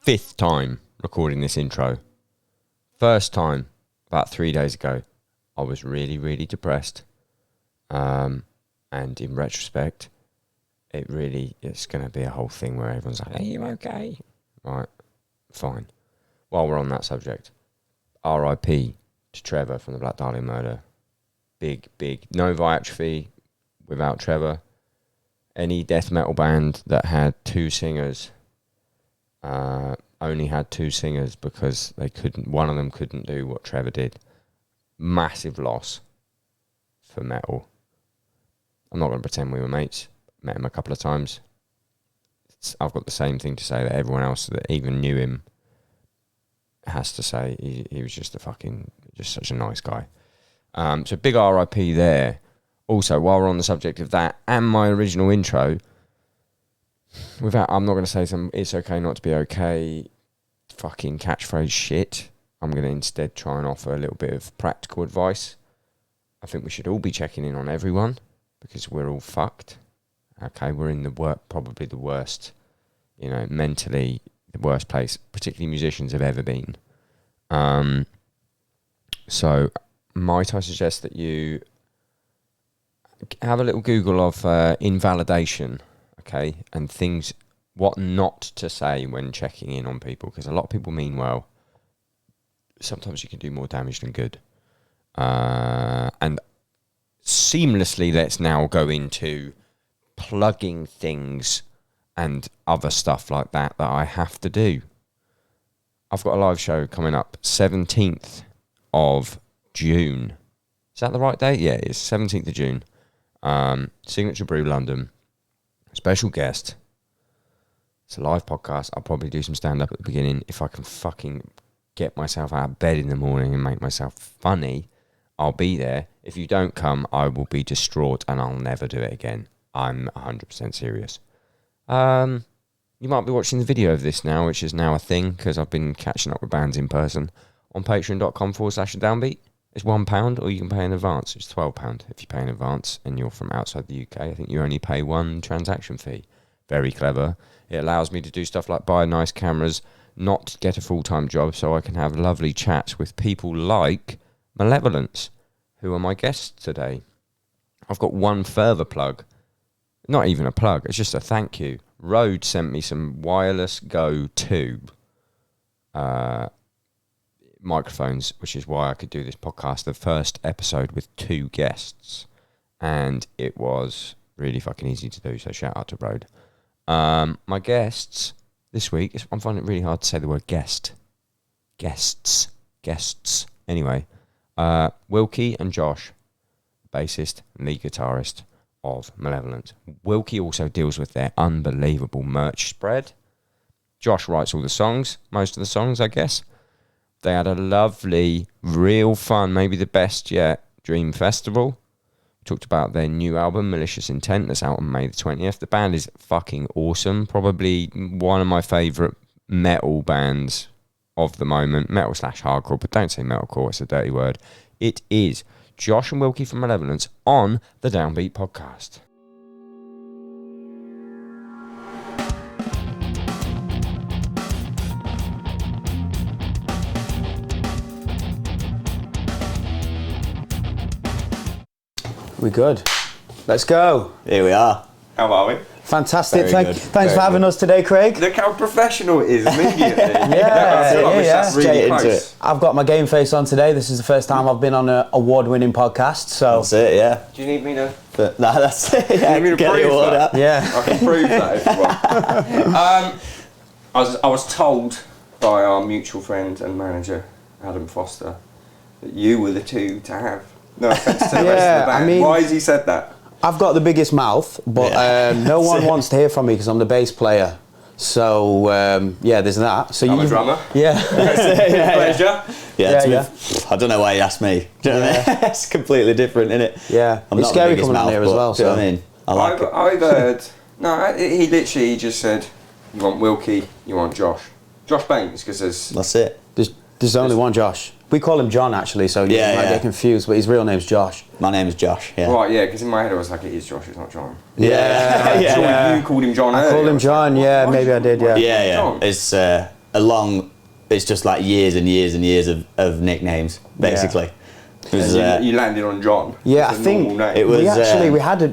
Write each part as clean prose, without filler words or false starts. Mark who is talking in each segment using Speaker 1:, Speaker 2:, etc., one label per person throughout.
Speaker 1: 5th time recording this intro. First time, about 3 days ago, I was really, really depressed. And in retrospect, it's going to be a whole thing where everyone's like, are you okay? Right, fine. While we're on that subject, R.I.P. to Trevor from the Black Dahlia murder. Big, no Viatrophy without Trevor. Any death metal band that had 2 singers only had 2 singers because one of them couldn't do what Trevor did. Massive loss for metal. I'm not going to pretend we were mates. Met him a couple of times. I've got the same thing to say that everyone else that even knew him has to say. He was just such a nice guy. So big R.I.P. there. Also, while we're on the subject of that and my original intro, I'm not going to say some "it's okay not to be okay" fucking catchphrase shit. I'm going to instead try and offer a little bit of practical advice. I think we should all be checking in on everyone because we're all fucked. Okay, we're in probably the worst, mentally the worst place, particularly musicians, have ever been. So might I suggest that you have a little Google of invalidation, okay, and things, what not to say when checking in on people, because a lot of people mean well. Sometimes you can do more damage than good. And seamlessly, let's now go into plugging things and other stuff like that I have to do. I've got a live show coming up 17th of June. Is that the right date? Yeah, it's 17th of June. Signature Brew London. Special guest. It's a live podcast. I'll probably do some stand-up at the beginning. If I can fucking get myself out of bed in the morning and make myself funny, I'll be there. If you don't come, I will be distraught and I'll never do it again. I'm 100% serious. You might be watching the video of this now, which is now a thing because I've been catching up with bands in person on patreon.com/Downbeat. It's £1, or you can pay in advance. It's £12 if you pay in advance and you're from outside the UK. I think you only pay 1 transaction fee. Very clever. It allows me to do stuff like buy nice cameras, not get a full-time job, so I can have lovely chats with people like Malevolence, who are my guests today. I've got one further plug. Not even a plug, it's just a thank you. Rode sent me some Wireless Go 2 microphones, which is why I could do this podcast, the first episode with 2 guests. And it was really fucking easy to do, so shout out to Rode. My guests this week, I'm finding it really hard to say the word guest. Guests. Anyway, Wilkie and Josh, bassist and lead guitarist of Malevolence. Wilkie also deals with their unbelievable merch spread. Josh writes all the songs, most of the songs, I guess. They had a lovely, real fun, maybe the best yet, Dream Festival. We talked about their new album, Malicious Intent, that's out on May the 20th. The band is fucking awesome. Probably one of my favourite metal bands of the moment. Metal/hardcore, but don't say metalcore, it's a dirty word. It is Josh and Wilkie from Malevolence on the Downbeat podcast.
Speaker 2: We good. Let's go.
Speaker 3: Here we are.
Speaker 1: How are we?
Speaker 2: Fantastic. Thanks for having us today, Craig.
Speaker 1: Look how professional it is immediately.
Speaker 2: yeah.
Speaker 3: Straight into it.
Speaker 2: I've got my game face on today. This is the first time I've been on an award-winning podcast. So
Speaker 3: that's it, yeah.
Speaker 1: Do you need me to?
Speaker 3: No, that's it. Yeah.
Speaker 1: Do you need me to prove that?
Speaker 2: Yeah.
Speaker 1: I can prove that if you want. I was told by our mutual friend and manager, Adam Foster, that you were the 2 to have. No offence to the rest of the band. I mean, why has he said that?
Speaker 2: I've got the biggest mouth, but no one wants to hear from me because I'm the bass player. So, there's that. So
Speaker 1: I'm a drummer.
Speaker 2: Yeah.
Speaker 1: Pleasure.
Speaker 3: Yeah. I don't know why you asked me. Do you know what I mean? It's completely different, isn't it?
Speaker 2: Yeah. It's scary coming on here as well.
Speaker 3: Do you know what I mean?
Speaker 1: I've heard... No, he literally just said, you want Wilkie, you want Josh. Josh Baines, because there's...
Speaker 3: That's it.
Speaker 2: There's only one Josh. We call him John, actually, so you might get confused, but his real name's Josh.
Speaker 3: My name is Josh, yeah.
Speaker 1: Right, yeah, because in my head I was like, it is Josh, it's not John.
Speaker 2: Yeah.
Speaker 1: Surely you called him John earlier.
Speaker 2: I called him John, maybe I did, yeah.
Speaker 3: Yeah. It's it's just like years and years and years of nicknames, basically. It was,
Speaker 4: you landed on John.
Speaker 2: Yeah, I
Speaker 4: It's a
Speaker 2: think
Speaker 4: normal name.
Speaker 3: it was.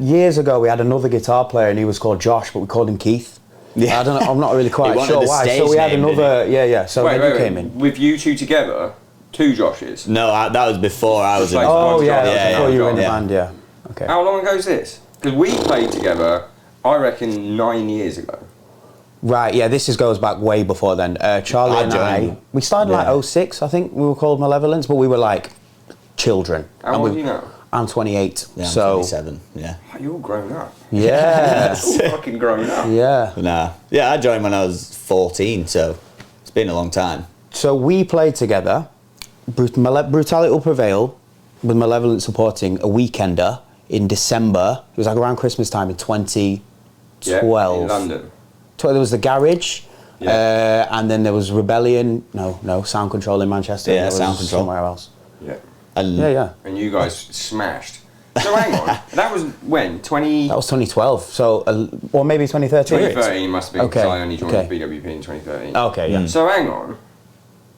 Speaker 2: years ago we had another guitar player and he was called Josh, but we called him Keith.
Speaker 3: Yeah.
Speaker 2: I don't know, I'm not really
Speaker 3: He
Speaker 2: quite
Speaker 3: wanted
Speaker 2: sure
Speaker 3: the
Speaker 2: why.
Speaker 3: stage
Speaker 2: So we had
Speaker 3: name, didn't
Speaker 2: another, so then you came in.
Speaker 4: With you two together, 2 Joshes.
Speaker 3: No, that was before I was in.
Speaker 4: Like-
Speaker 2: Oh
Speaker 4: Josh,
Speaker 2: yeah,
Speaker 4: yeah,
Speaker 2: that's before
Speaker 4: yeah,
Speaker 2: you were in the
Speaker 3: yeah.
Speaker 2: band, yeah. Okay.
Speaker 4: How long ago is this? Because we played together, I reckon 9 years ago.
Speaker 2: Right, yeah, goes back way before then. Charlie and I, we started like 06, I think we were called Malevolence, but we were like children.
Speaker 4: How old are you now?
Speaker 2: I'm 28,
Speaker 3: Yeah, I'm
Speaker 2: so
Speaker 3: 27, yeah.
Speaker 4: Oh, you're all grown up.
Speaker 2: yeah,
Speaker 4: You're all fucking grown up.
Speaker 2: yeah.
Speaker 3: Nah. Yeah, I joined when I was 14, so it's been a long time.
Speaker 2: So we played together. Brutality Will Prevail, with Malevolence supporting a weekender in December. It was like around Christmas time in 2012.
Speaker 4: Yeah, in London.
Speaker 2: There was the Garage,
Speaker 4: Yeah.
Speaker 2: and then there was Rebellion. No, Sound Control in Manchester.
Speaker 3: Yeah,
Speaker 2: and there was
Speaker 3: Sound Control.
Speaker 2: somewhere else.
Speaker 4: Yeah.
Speaker 3: And
Speaker 2: Yeah.
Speaker 4: And you guys smashed. So hang on, that was when? 20...
Speaker 2: That was 2012. So, or maybe 2013.
Speaker 4: 2013 must be, because
Speaker 2: Okay,
Speaker 4: I only joined
Speaker 2: okay.
Speaker 4: BWP in 2013.
Speaker 2: Okay, yeah.
Speaker 4: So hang on,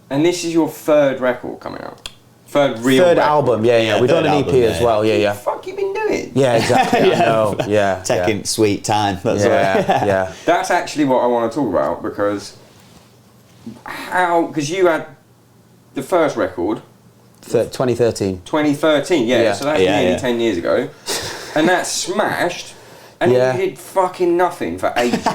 Speaker 4: and this is your 3rd record coming out? Third record?
Speaker 2: Album, yeah. We've done
Speaker 3: third
Speaker 2: an EP
Speaker 3: album,
Speaker 2: as
Speaker 3: yeah.
Speaker 2: well,
Speaker 4: What the
Speaker 2: yeah.
Speaker 4: fuck you been doing?
Speaker 2: Yeah, exactly. I know, yeah.
Speaker 3: taking sweet time. That's
Speaker 2: Yeah.
Speaker 4: That's actually what I want to talk about, because you had the first record,
Speaker 2: 2013.
Speaker 4: 2013,
Speaker 2: Yeah.
Speaker 4: so that's
Speaker 3: Yeah,
Speaker 4: nearly
Speaker 3: yeah.
Speaker 4: 10 years ago, and that smashed, and
Speaker 2: Yeah.
Speaker 4: you did fucking nothing for ages.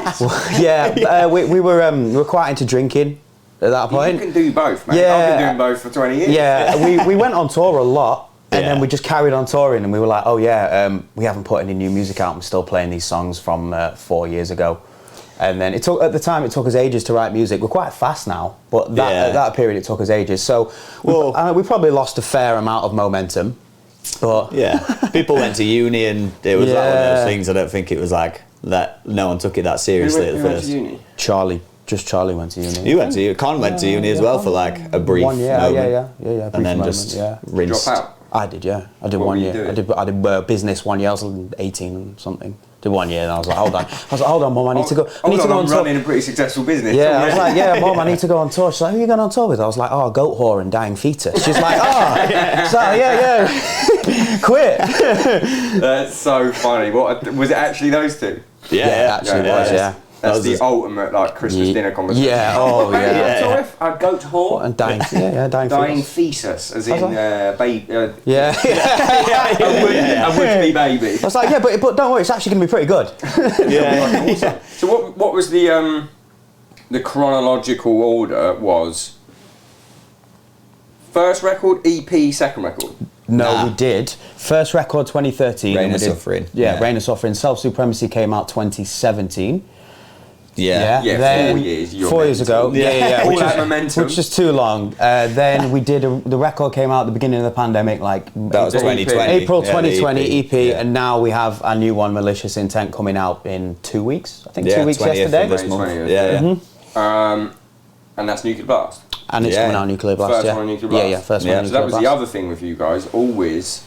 Speaker 2: Yeah, we were quite into drinking at that
Speaker 4: You
Speaker 2: point.
Speaker 4: can do both, man.
Speaker 2: Yeah.
Speaker 4: I've been doing both for 20 years.
Speaker 2: Yeah, we went on tour a lot, and
Speaker 3: Yeah.
Speaker 2: then we just carried on touring, and we were like, oh yeah, we haven't put any new music out. We're still playing these songs from 4 years ago. And then it took us ages to write music. We're quite fast now, but at that period it took us ages. So we probably lost a fair amount of momentum. But
Speaker 3: Yeah, people went to uni and it was like one of
Speaker 2: Yeah.
Speaker 3: those things. I don't think it was like that. No one took it that seriously
Speaker 4: Who
Speaker 3: at
Speaker 4: went
Speaker 3: first.
Speaker 4: to uni?
Speaker 2: Charlie went to uni.
Speaker 3: You went to Con went to uni as well for like a brief
Speaker 2: 1 year,
Speaker 3: moment,
Speaker 2: yeah. Brief
Speaker 3: and then
Speaker 2: moment,
Speaker 3: just
Speaker 2: yeah.
Speaker 3: rinsed.
Speaker 4: Drop out?
Speaker 2: I did, yeah. I did
Speaker 4: What
Speaker 2: 1
Speaker 4: were you
Speaker 2: year.
Speaker 4: doing?
Speaker 2: I did business 1 year. I was 18 and something. Did 1 year, and I was like, hold on, Mum, I need to go. I need to go on
Speaker 4: I'm
Speaker 2: tour.
Speaker 4: running a pretty successful business.
Speaker 2: Yeah, I was like, yeah, Mum, I need to go on tour. She's like, who are you going on tour with? I was like, oh, Goat Whore and Dying Fetus. She's like, oh, so yeah, quit.
Speaker 4: That's so funny. What was it actually those two?
Speaker 3: Yeah,
Speaker 2: Yeah, it actually was, yeah.
Speaker 4: That's
Speaker 3: was
Speaker 4: the
Speaker 3: just-
Speaker 4: ultimate like Christmas dinner conversation.
Speaker 2: Yeah, oh,
Speaker 4: Hey,
Speaker 2: yeah.
Speaker 4: I'm sorry, I'd go to whore.
Speaker 2: And Dying
Speaker 4: Dying
Speaker 2: Fetus.
Speaker 4: fetus, as in
Speaker 2: How's
Speaker 4: baby.
Speaker 2: Yeah.
Speaker 4: A would-be baby.
Speaker 2: I was like, yeah, but don't worry, it's actually going to be pretty good.
Speaker 3: yeah.
Speaker 4: So what was the chronological order was? First record, EP, second record.
Speaker 2: No,
Speaker 3: Nah.
Speaker 2: we did. First record 2013.
Speaker 3: Reign
Speaker 2: and we
Speaker 3: of
Speaker 2: did-
Speaker 3: Suffering.
Speaker 2: Yeah,
Speaker 3: Yeah.
Speaker 2: Reign of Suffering. Self Supremacy came out 2017.
Speaker 3: Yeah.
Speaker 4: Yeah,
Speaker 2: then
Speaker 4: 4 years, you're
Speaker 2: 4 years ago.
Speaker 4: mental.
Speaker 2: Yeah.
Speaker 4: All
Speaker 2: Which
Speaker 4: that
Speaker 2: is,
Speaker 4: momentum.
Speaker 2: which is too long. Then we did the record came out at the beginning of the pandemic, like
Speaker 3: That was
Speaker 4: EP.
Speaker 3: 2020.
Speaker 2: April
Speaker 3: Yeah, the
Speaker 2: 2020 EP,
Speaker 3: Yeah.
Speaker 2: and now we have a new one, Malicious Intent, coming out in 2 weeks. I think
Speaker 3: Yeah,
Speaker 2: 2 weeks
Speaker 3: 20th
Speaker 2: yesterday.
Speaker 3: of this
Speaker 4: May
Speaker 3: month.
Speaker 4: 20th,
Speaker 3: Yeah, yeah.
Speaker 4: And that's Nuclear Blast.
Speaker 2: And it's
Speaker 3: Yeah.
Speaker 2: coming out Nuclear Blast.
Speaker 4: First
Speaker 2: yeah.
Speaker 4: one on Nuclear Blast.
Speaker 2: Yeah, first
Speaker 3: Yeah.
Speaker 2: one on
Speaker 4: So that
Speaker 2: Nuclear
Speaker 4: was the
Speaker 2: Blast.
Speaker 4: other thing with you guys, always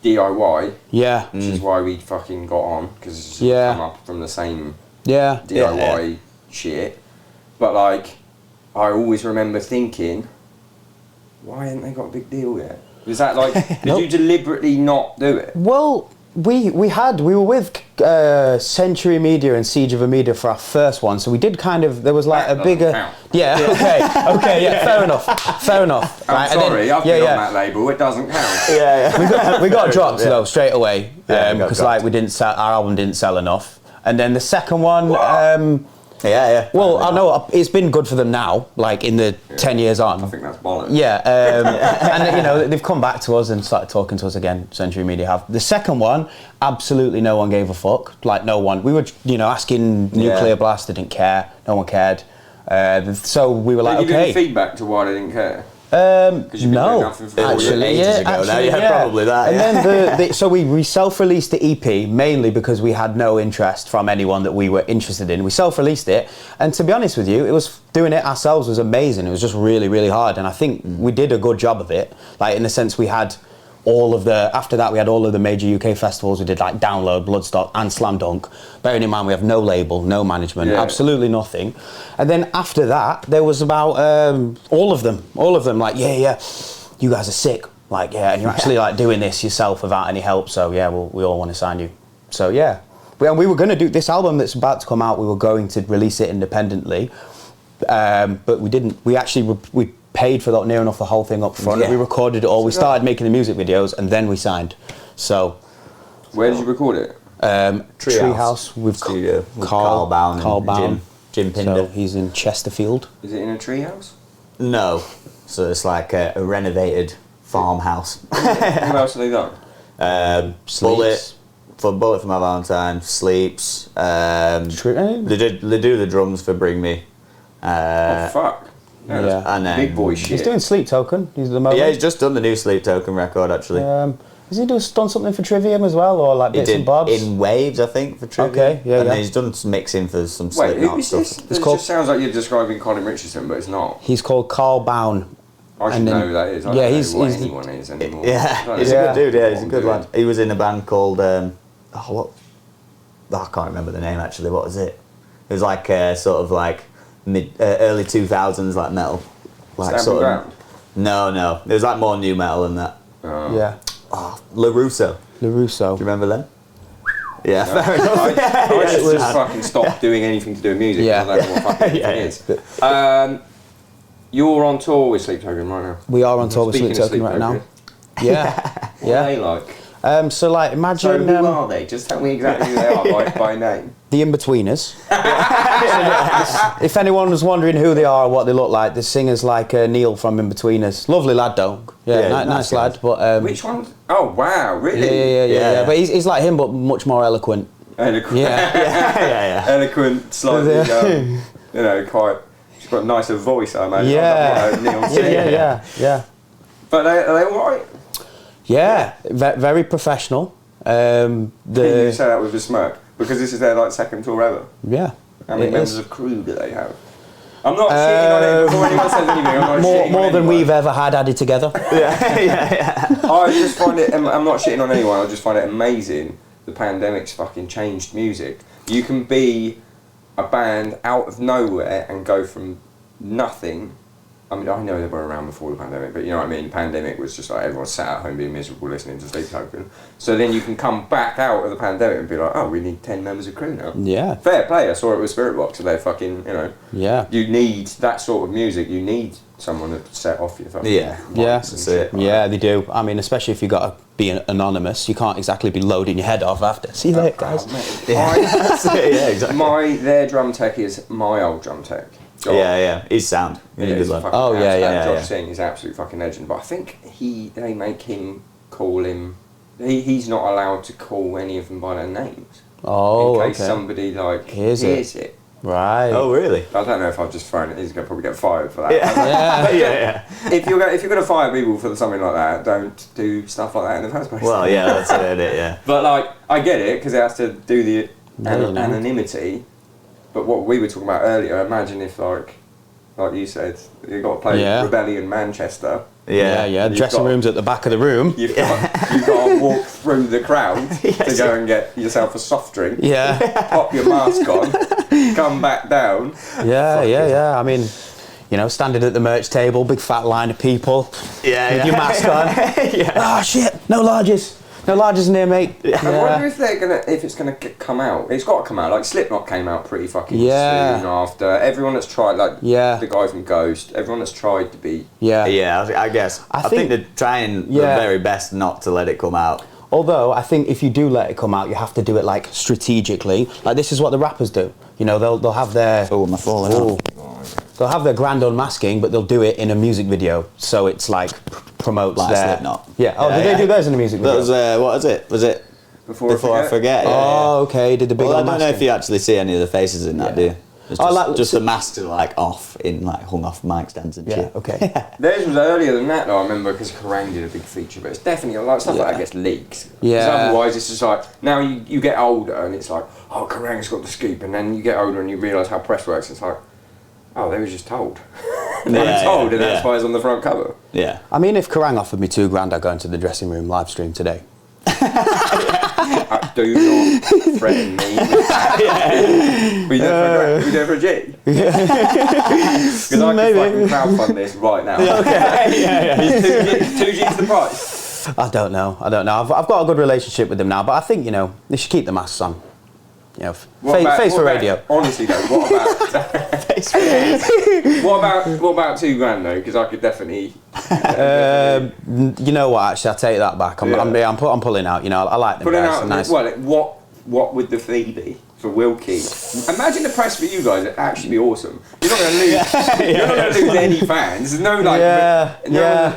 Speaker 4: DIY,
Speaker 2: Yeah,
Speaker 4: which is why we fucking got on, because
Speaker 2: Yeah.
Speaker 4: come up from the same
Speaker 2: yeah.
Speaker 4: DIY shit. But like, I always remember thinking, why haven't they got a big deal yet? Was that like, did
Speaker 2: Nope.
Speaker 4: you deliberately not do it?
Speaker 2: Well, we were with Century Media and Siege of a Media for our first one, so we did kind of, there was like
Speaker 4: That
Speaker 2: a bigger
Speaker 4: doesn't count.
Speaker 2: yeah, okay, yeah, fair enough.
Speaker 4: I'm
Speaker 2: Right, and then-
Speaker 4: sorry, I've been on that label, it doesn't count.
Speaker 2: Yeah. we got dropped though straight away
Speaker 3: Yeah, we got
Speaker 2: because
Speaker 3: dropped.
Speaker 2: like our album didn't sell enough, and then the second one.
Speaker 3: Yeah.
Speaker 2: Well, I know it's been good for them now, like in the 10 years on.
Speaker 4: I think that's bollocks.
Speaker 2: Yeah, and you know they've come back to us and started talking to us again. Century Media have. The second one, absolutely no one gave a fuck. Like no one. We were asking Nuclear Blast, they didn't care. No one cared. So we were like,
Speaker 4: Did you
Speaker 2: okay.
Speaker 4: give feedback to why they didn't care? You've been doing
Speaker 2: No,
Speaker 4: nothing for 4
Speaker 2: actually,
Speaker 3: years. Ages
Speaker 2: yeah,
Speaker 3: ago now,
Speaker 2: actually,
Speaker 3: yeah, probably that,
Speaker 2: And
Speaker 3: yeah.
Speaker 2: then so we self-released the EP mainly because we had no interest from anyone that we were interested in. We self-released it, and to be honest with you, it was doing it ourselves was amazing. It was just really, really hard, and I think we did a good job of it. Like in the sense we had after that we had all of the major UK festivals. We did like Download, Bloodstock and Slam Dunk. Bearing in mind we have no label, no management, absolutely nothing. And then after that there was about all of them like, yeah, you guys are sick. Like, yeah, and you're actually like doing this yourself without any help. So yeah, we all want to sign you. So yeah, we were going to do this album that's about to come out. We were going to release it independently, but we didn't. We actually we paid for near enough the whole thing up front. Yeah. We recorded it all. We started making the music videos, and then we signed. So,
Speaker 4: where did you record it?
Speaker 2: Treehouse with
Speaker 3: Carl Bown and Jim Pinder.
Speaker 2: So he's in Chesterfield.
Speaker 4: Is it in a treehouse?
Speaker 3: No, so it's like a renovated farmhouse.
Speaker 4: What else have they done?
Speaker 3: Bullet from My Valentine, Sleeps. They do the drums for Bring Me.
Speaker 4: Oh fuck! Yeah.
Speaker 3: And then
Speaker 4: big boy shit.
Speaker 2: He's doing Sleep Token. He's the moment.
Speaker 3: Yeah, he's just done the new Sleep Token record actually.
Speaker 2: Has he done something for Trivium as well, or like bits and bobs?
Speaker 3: In Waves, I think, for Trivium.
Speaker 2: Okay, yeah,
Speaker 3: and then he's done some mixing for some Slipknot stuff.
Speaker 4: It just sounds like you're describing Colin Richardson, but it's not.
Speaker 2: He's called Carl Bown.
Speaker 4: I should know who that is. I don't know what anyone is anymore.
Speaker 3: Yeah, he's a good dude. Yeah, he's a good lad. He was in a band called I can't remember the name actually. What was it? It was like sort of like early 2000s like metal, like sort of. No, it was like more new metal than that.
Speaker 2: Yeah.
Speaker 3: Oh, LaRusso. Do you remember them? Yeah, fair enough.
Speaker 4: I just fucking stopped doing anything to do with music.
Speaker 2: Yeah.
Speaker 4: I don't know what fucking anything is. You're on tour with Sleep Token right now.
Speaker 2: We are on tour with Sleep Token right now. Yeah.
Speaker 4: What are they like?
Speaker 2: So like imagine.
Speaker 4: So who are they? Just tell me exactly who they are by name.
Speaker 2: The In-Betweeners. If anyone was wondering who they are or what they look like, the singer's like Neil from In-Betweeners. Lovely lad, though. Yeah, nice lad. But
Speaker 4: which one? Oh wow, really?
Speaker 2: Yeah. But he's like him, but much more eloquent.
Speaker 4: Eloquent.
Speaker 3: Yeah.
Speaker 4: Eloquent, slightly. Quite. She's got a nicer voice, I imagine.
Speaker 2: Yeah.
Speaker 4: But are they all right?
Speaker 2: Yeah, very professional.
Speaker 4: You say that with a smirk because this is their like second tour ever.
Speaker 2: Yeah.
Speaker 4: How many members of crew do they have? I'm not shitting on it before anyone says anything. I'm not shitting
Speaker 2: more
Speaker 4: on
Speaker 2: than
Speaker 4: anyone.
Speaker 2: we've ever had added together.
Speaker 3: Yeah.
Speaker 4: I just find it. I'm not shitting on anyone. I just find it amazing. The pandemic's fucking changed music. You can be a band out of nowhere and go from nothing. I mean, I know they were around before the pandemic, but you know what I mean? The pandemic was just like everyone sat at home being miserable listening to Sleep Token. So then you can come back out of the pandemic and be like, oh, we need 10 members of crew now.
Speaker 2: Yeah.
Speaker 4: Fair play. I saw it with Spirit Box, so they're fucking,
Speaker 2: Yeah.
Speaker 4: You need that sort of music. You need someone to set off your fucking
Speaker 3: That's it.
Speaker 2: Yeah, they do. I mean, especially if you've got to be anonymous, you can't exactly be loading your head off after. See you later, guys.
Speaker 3: Exactly.
Speaker 4: Their drum tech is my old drum tech. Josh.
Speaker 3: Yeah, he's sound.
Speaker 4: Josh Singh is absolute fucking legend, but I think they make him call him. He's not allowed to call any of them by their names.
Speaker 2: Oh,
Speaker 4: in case somebody hears it.
Speaker 2: Right.
Speaker 3: Oh, really?
Speaker 4: I don't know if I've just thrown it. He's gonna probably get fired for that.
Speaker 3: Yeah.
Speaker 4: If you're gonna fire people for something like that, don't do stuff like that in the first place.
Speaker 3: Well, yeah, that's it. Yeah.
Speaker 4: But I get it because it has to do the anonymity. But what we were talking about earlier, imagine if like you said, you got to play Rebellion Manchester.
Speaker 2: Yeah. Dressing room's at the back of the room.
Speaker 4: You've got to walk through the crowd to go and get yourself a soft drink.
Speaker 2: Yeah.
Speaker 4: Pop your mask on, come back down.
Speaker 2: Yeah. I mean, standing at the merch table, big fat line of people. With your mask on. Oh shit! No larges. No larges near, mate.
Speaker 4: I wonder if it's gonna come out. It's got to come out. Like Slipknot came out pretty fucking soon after. Everyone that's tried, the guy from Ghost. Everyone that's tried to be.
Speaker 3: I guess. I think they're trying their very best not to let it come out.
Speaker 2: Although I think if you do let it come out, you have to do it strategically. Like this is what the rappers do. They'll have their.
Speaker 3: Oh, my falling out.
Speaker 2: They'll have their grand unmasking, but they'll do it in a music video, so it's promotes their.
Speaker 3: Slipknot.
Speaker 2: Yeah. Oh, did they do theirs in a music video?
Speaker 3: That was what was it? Was it Before I Forget?
Speaker 2: Oh, okay. Did the big.
Speaker 3: Well, I don't know if you actually see any of the faces in that, do you? It's just the masks are off in hung off mic stands and shit.
Speaker 2: Yeah. Okay.
Speaker 4: Theirs was earlier than that though. I remember because Kerrang did a big feature, but it's definitely stuff like that gets leaks.
Speaker 2: Yeah.
Speaker 4: Because otherwise, it's just now you get older and it's Kerrang's got the scoop, and then you get older and you realise how press works. It's oh, they were just told. I'm told, and that's why it's on the front cover.
Speaker 3: Yeah.
Speaker 2: I mean, if Kerrang offered me $2,000, I'd go into the dressing room live stream today.
Speaker 4: Do not threaten me with that. We do it for a G. Because I can fucking crowdfund this right now. Is 2 G's the price?
Speaker 2: I don't know. I've got a good relationship with them now, but I think, they should keep the masks on. Face for radio.
Speaker 4: Honestly though, what about
Speaker 2: Face for radio.
Speaker 4: what about $2,000 though? Because I could definitely.
Speaker 2: You know what? Actually, I'll take that back. I'm pulling out. I like them
Speaker 4: Pulling
Speaker 2: guys.
Speaker 4: out.
Speaker 2: Nice.
Speaker 4: Well, what would the fee be for Wilkie? Imagine the press for you guys. It'd actually be awesome. You're not going to lose. You're not going to lose any fans. There's no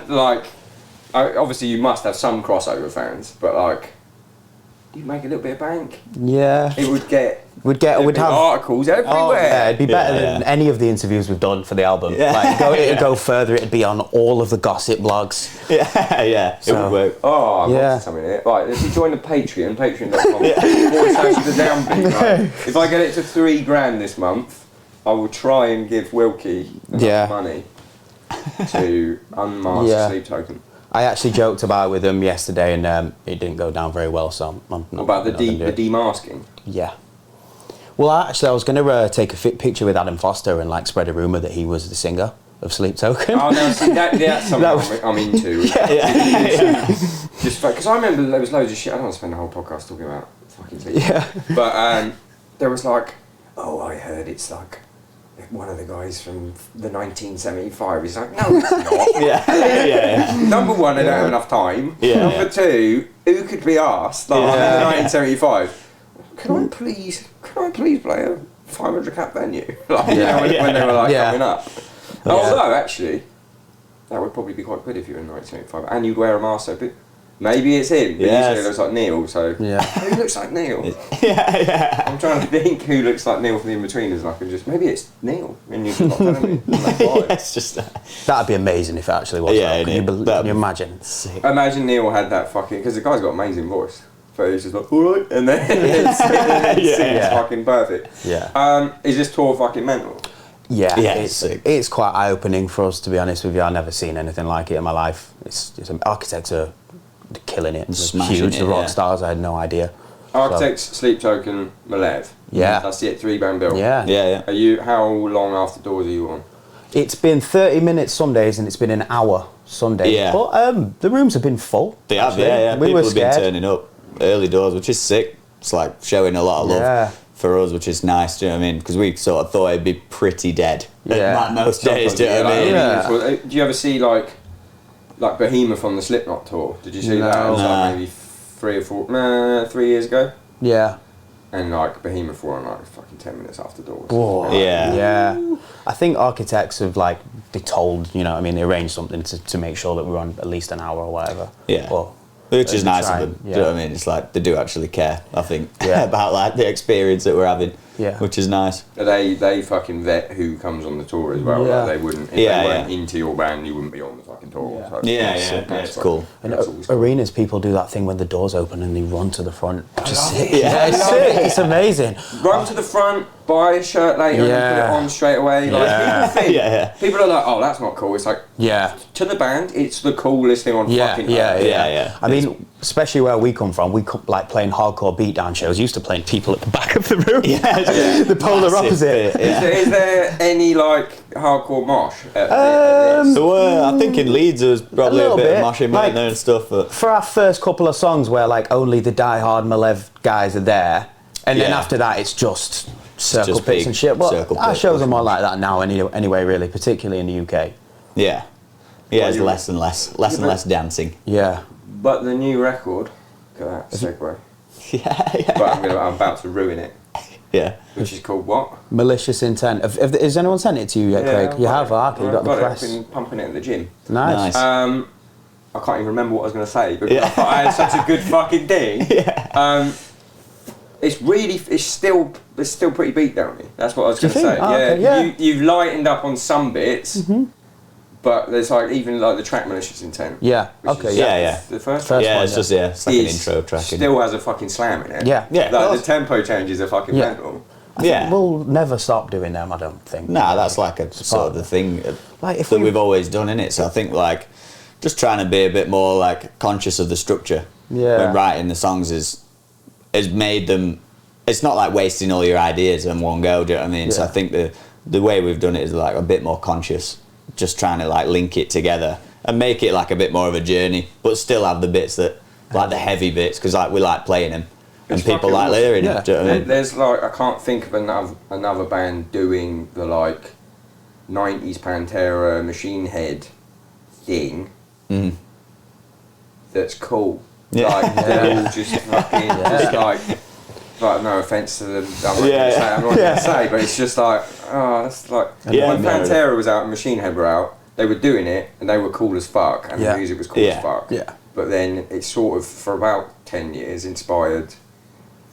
Speaker 4: like. Obviously, you must have some crossover fans, but like. You'd make a little bit of bank.
Speaker 2: Yeah.
Speaker 4: It would get.
Speaker 2: We'd have
Speaker 4: articles everywhere.
Speaker 2: Oh, yeah, it'd be better than any of the interviews we've done for the album.
Speaker 3: Yeah.
Speaker 2: Like, it'd go further. It'd be on all of the gossip blogs.
Speaker 3: Yeah. It would work.
Speaker 4: Oh, I'm
Speaker 2: Yeah.
Speaker 4: onto something here. Right, if you join the Patreon, patreon.com, the Downbeat, right? If I get it to $3,000 this month, I will try and give Wilkie enough money to unmask Sleep Token.
Speaker 2: I actually joked about it with him yesterday, and it didn't go down very well. So I'm not.
Speaker 4: About the demasking.
Speaker 2: Yeah. Well, I was going to take a picture with Adam Foster and like spread a rumor that he was the singer of Sleep Token.
Speaker 4: Oh no, see that's something I'm into. Just because I remember there was loads of shit. I don't want to spend the whole podcast talking about fucking Sleep.
Speaker 2: Yeah.
Speaker 4: But there was like, I heard it's like. One of the guys from the 1975. He's like, no, it's not.
Speaker 3: Yeah.
Speaker 4: Number one, I don't have enough time. Number two, who could be asked? Like, in the 1975. Can I please play a 500 cap venue? Like, when they were like coming up. Although actually, that would probably be quite good if you were in 1975, and you'd wear a mask. So maybe it's him. But usually it looks like Neil. So who looks like Neil? I'm trying to think who looks like Neil from the In-Betweeners. I can just maybe it's Neil, and you're just not telling me.
Speaker 3: It's just
Speaker 2: that'd be amazing if it actually was.
Speaker 3: Yeah,
Speaker 2: can you imagine? Sick.
Speaker 4: Imagine Neil had that fucking because the guy's got an amazing voice. So he's just like all right, and then it's fucking perfect.
Speaker 2: Yeah.
Speaker 4: Is this tour fucking mental?
Speaker 2: Yeah,
Speaker 3: sick.
Speaker 2: It's quite eye-opening for us, to be honest with you. I've never seen anything like it in my life. Architects are killing it.
Speaker 3: Smashing
Speaker 2: huge.
Speaker 3: it,
Speaker 2: The rock stars, I had no idea.
Speaker 4: Architects, Sleep Token, Malev.
Speaker 2: Yeah.
Speaker 4: That's it, $3,000 bill.
Speaker 2: Yeah.
Speaker 4: Are you? How long after doors are you on?
Speaker 2: It's been 30 minutes some days, and it's been an hour some days.
Speaker 3: Yeah.
Speaker 2: But the rooms have been full.
Speaker 3: They have, yeah.
Speaker 2: We
Speaker 3: People
Speaker 2: were
Speaker 3: have been
Speaker 2: scared.
Speaker 3: turning up early doors, which is sick. It's like showing a lot of love for us, which is nice. Do you know what I mean? Because we sort of thought it'd be pretty dead. Like most days. Do you know what I mean?
Speaker 2: Yeah.
Speaker 4: Do you ever see like Behemoth on the Slipknot tour? Did you see that? It was like maybe 3 years ago.
Speaker 2: Yeah.
Speaker 4: And like Behemoth were on like fucking 10 minutes after doors.
Speaker 2: Whoa.
Speaker 3: Yeah.
Speaker 2: I think Architects have they told, they arranged something to make sure that we're on at least an hour or whatever.
Speaker 3: Yeah.
Speaker 2: But
Speaker 3: which is nice
Speaker 2: try,
Speaker 3: of them. Do you know what I mean? It's like they do actually care, I think,
Speaker 2: Yeah.
Speaker 3: about like the experience that we're having.
Speaker 2: Yeah.
Speaker 3: Which is nice.
Speaker 4: They fucking vet who comes on the tour as well.
Speaker 2: Yeah.
Speaker 4: Like they wouldn't if they weren't into your band, you wouldn't be on the fucking tour.
Speaker 2: Yeah.
Speaker 4: So
Speaker 3: It's cool.
Speaker 2: And
Speaker 4: That's always cool.
Speaker 2: arenas, people do that thing when the doors open and they run to the front. Just
Speaker 4: love it.
Speaker 2: it's sick. It's amazing.
Speaker 4: Run to the front, buy a shirt later, and then put it on straight away. Like people think, people are like, oh, that's not cool. It's like, to the band, it's the coolest thing on fucking earth.
Speaker 3: Yeah.
Speaker 2: I mean, especially where we come from, like playing hardcore beatdown shows, used to playing people at the back of the room. The polar opposite.
Speaker 4: Is there any like hardcore mosh at this?
Speaker 3: So I think in Leeds there was probably a bit of moshing
Speaker 2: like,
Speaker 3: there and stuff. But
Speaker 2: for our first couple of songs where like only the die-hard Malev guys are there, and then after that it's just circle
Speaker 3: just
Speaker 2: pits
Speaker 3: big
Speaker 2: and shit. Well,
Speaker 3: circle
Speaker 2: our
Speaker 3: pit
Speaker 2: shows are more like that now anyway, really, particularly in the UK.
Speaker 3: yeah, it's less and less dancing.
Speaker 2: Yeah.
Speaker 4: But the new record, look at that segue.
Speaker 3: Yeah.
Speaker 4: But I'm about to ruin it.
Speaker 3: Yeah.
Speaker 4: Which is called what?
Speaker 2: Malicious Intent. Has anyone sent it to you yet, Craig? You have, okay, you got the press.
Speaker 4: I've been pumping it at the gym.
Speaker 2: Nice.
Speaker 4: I can't even remember what I was going to say because I thought I had such a good fucking thing. It's still pretty beat downy. That's what I was going to say.
Speaker 2: Okay,
Speaker 4: You've lightened up on some bits, but there's like even like the track Malicious Intent.
Speaker 2: Yeah.
Speaker 4: which
Speaker 2: Okay.
Speaker 4: is
Speaker 2: Yeah.
Speaker 4: The first
Speaker 2: First
Speaker 3: Yeah,
Speaker 2: one,
Speaker 3: it's just it's like an intro track.
Speaker 4: Still has a fucking slam in it.
Speaker 2: Yeah.
Speaker 3: Yeah.
Speaker 4: Like the tempo changes are fucking mental.
Speaker 3: Yeah.
Speaker 2: We'll never stop doing them, I don't think.
Speaker 3: Nah, that's like a sort of the thing that we've always done, innit? So I think like just trying to be a bit more like conscious of the structure when writing the songs has made them. It's not like wasting all your ideas in one go. Do you know what I mean?
Speaker 2: Yeah.
Speaker 3: So I think the way we've done it is like a bit more conscious, just trying to like link it together and make it like a bit more of a journey, but still have the bits that like the heavy bits because like we like playing them. And people like hearing it. Do you know what I mean?
Speaker 4: There's like I can't think of another band doing the like 90s Pantera Machine Head thing that's cool.
Speaker 3: Yeah.
Speaker 4: Like they're all just fucking just like no offence to them. I'm not gonna say, but it's just like that's like when Pantera was out and Machine Head were out, they were doing it and they were cool as fuck and the music was cool as fuck.
Speaker 2: Yeah.
Speaker 4: But then it sort of for about 10 years inspired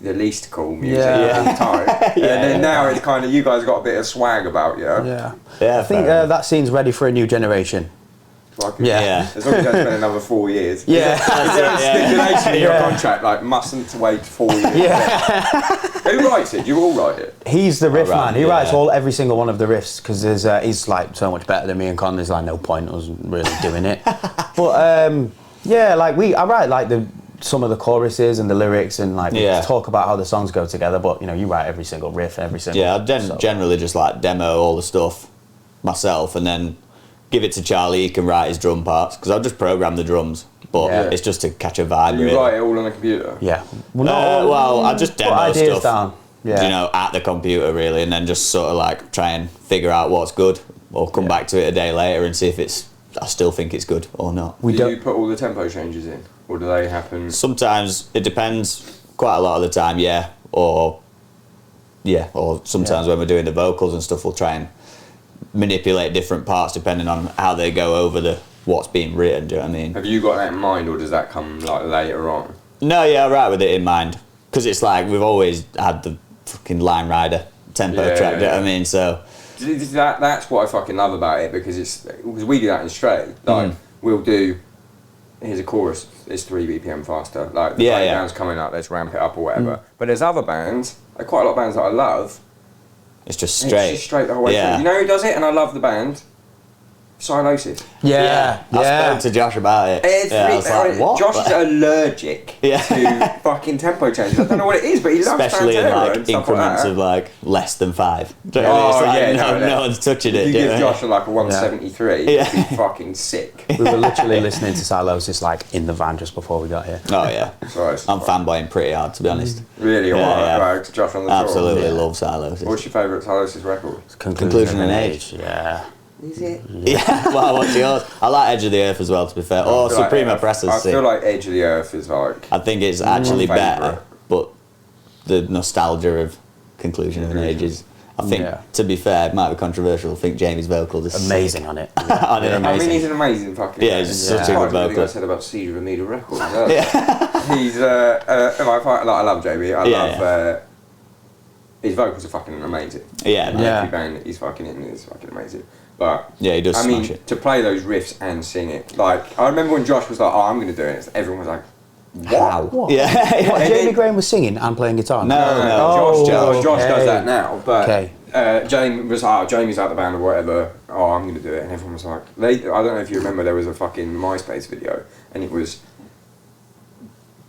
Speaker 4: the least cool music
Speaker 2: Yeah.
Speaker 4: at the time. And then now it's kind of, you guys got a bit of swag about you.
Speaker 2: Yeah.
Speaker 3: Yeah,
Speaker 2: I think that scene's ready for a new generation.
Speaker 4: Yeah. As long as you don't spend another 4 years.
Speaker 2: Yeah.
Speaker 4: Is there a stipulation in your contract, like, mustn't wait 4 years?
Speaker 2: Yeah.
Speaker 4: Who writes it? You all write it?
Speaker 2: He's the riff man. He writes
Speaker 3: yeah.
Speaker 2: every single one of the riffs because he's like so much better than me and Con. There's like no point us really doing it. But yeah, like I write like some of the choruses and the lyrics and like we talk about how the songs go together. But you know, you write every single riff, every single.
Speaker 3: Yeah, I generally just like demo all the stuff myself and then give it to Charlie. He can write his drum parts because I'll just program the drums. But it's just to catch a vibe.
Speaker 4: You write it all on the computer?
Speaker 2: Yeah. Well,
Speaker 3: I just demo
Speaker 2: ideas
Speaker 3: stuff.
Speaker 2: Down. Yeah.
Speaker 3: You know, at the computer really, and then just sort of like try and figure out what's good, or come back to it a day later and see if I still think it's good or not.
Speaker 4: Do you put all the tempo changes in, or do they happen?
Speaker 3: Sometimes it depends. Quite a lot of the time, or sometimes when we're doing the vocals and stuff, we'll try and manipulate different parts depending on how they go over what's being written. Do you know what I mean?
Speaker 4: Have you got that in mind, or does that come like later on?
Speaker 3: No, I write with it in mind because it's like we've always had the fucking Line Rider tempo track. Do you know what I mean? So
Speaker 4: that's what I fucking love about it because we do that in straight. Like we'll do. Here's a chorus. It's 3 BPM faster. Like the breakdown's coming up. Let's ramp it up or whatever. But there's other bands. Like quite a lot of bands that I love.
Speaker 3: It's just straight.
Speaker 4: It's just straight the whole way through. You know who does it? And I love the band. Silosis.
Speaker 2: Yeah.
Speaker 3: I spoke to Josh about it. I was like, what?
Speaker 4: Josh is allergic to fucking tempo changes. I don't know what it is, but he loves
Speaker 3: especially in
Speaker 4: Pantera
Speaker 3: like
Speaker 4: and stuff
Speaker 3: increments
Speaker 4: like
Speaker 3: of like less than 5.
Speaker 4: No
Speaker 3: one's touching it.
Speaker 4: If you give Josh like a 173, he'd be fucking sick.
Speaker 2: We were literally listening to Silosis like in the van just before we got here.
Speaker 3: Oh yeah.
Speaker 4: Sorry.
Speaker 3: I'm fanboying pretty hard to be honest.
Speaker 4: Really? Right, Josh on the tour.
Speaker 3: Absolutely love Silosis.
Speaker 4: What's your favourite Silosis record?
Speaker 3: Conclusion and Age.
Speaker 2: Yeah.
Speaker 4: Is it?
Speaker 3: Yeah. Well, what's yours? I like Edge of the Earth as well, to be fair. Or Supreme Oppressors.
Speaker 4: I feel like Edge of the Earth is like.
Speaker 3: I think it's actually better, but the nostalgia of Conclusion of an Age is. I think, to be fair, it might be controversial. I think Jamie's vocals is
Speaker 2: amazing on it.
Speaker 3: I
Speaker 4: mean, he's an amazing fucking.
Speaker 3: Yeah, he's such a good vocal.
Speaker 4: I said about Cedar and Meter Records. He's I love Jamie. I love. His vocals are fucking amazing. Every band he's fucking in is fucking amazing. But
Speaker 3: he does.
Speaker 4: I mean,
Speaker 3: smash it.
Speaker 4: to play those riffs and sing it, like I remember when Josh was like, "Oh, I'm going to do it." Everyone was like, "What?"
Speaker 3: Yeah.
Speaker 2: What, Jamie Graham was singing and playing guitar?
Speaker 3: No.
Speaker 4: Josh does that now. But Jamie was like, Jamie's out the band or whatever. Oh, I'm going to do it, and everyone was like, I don't know if you remember, there was a fucking MySpace video, and it was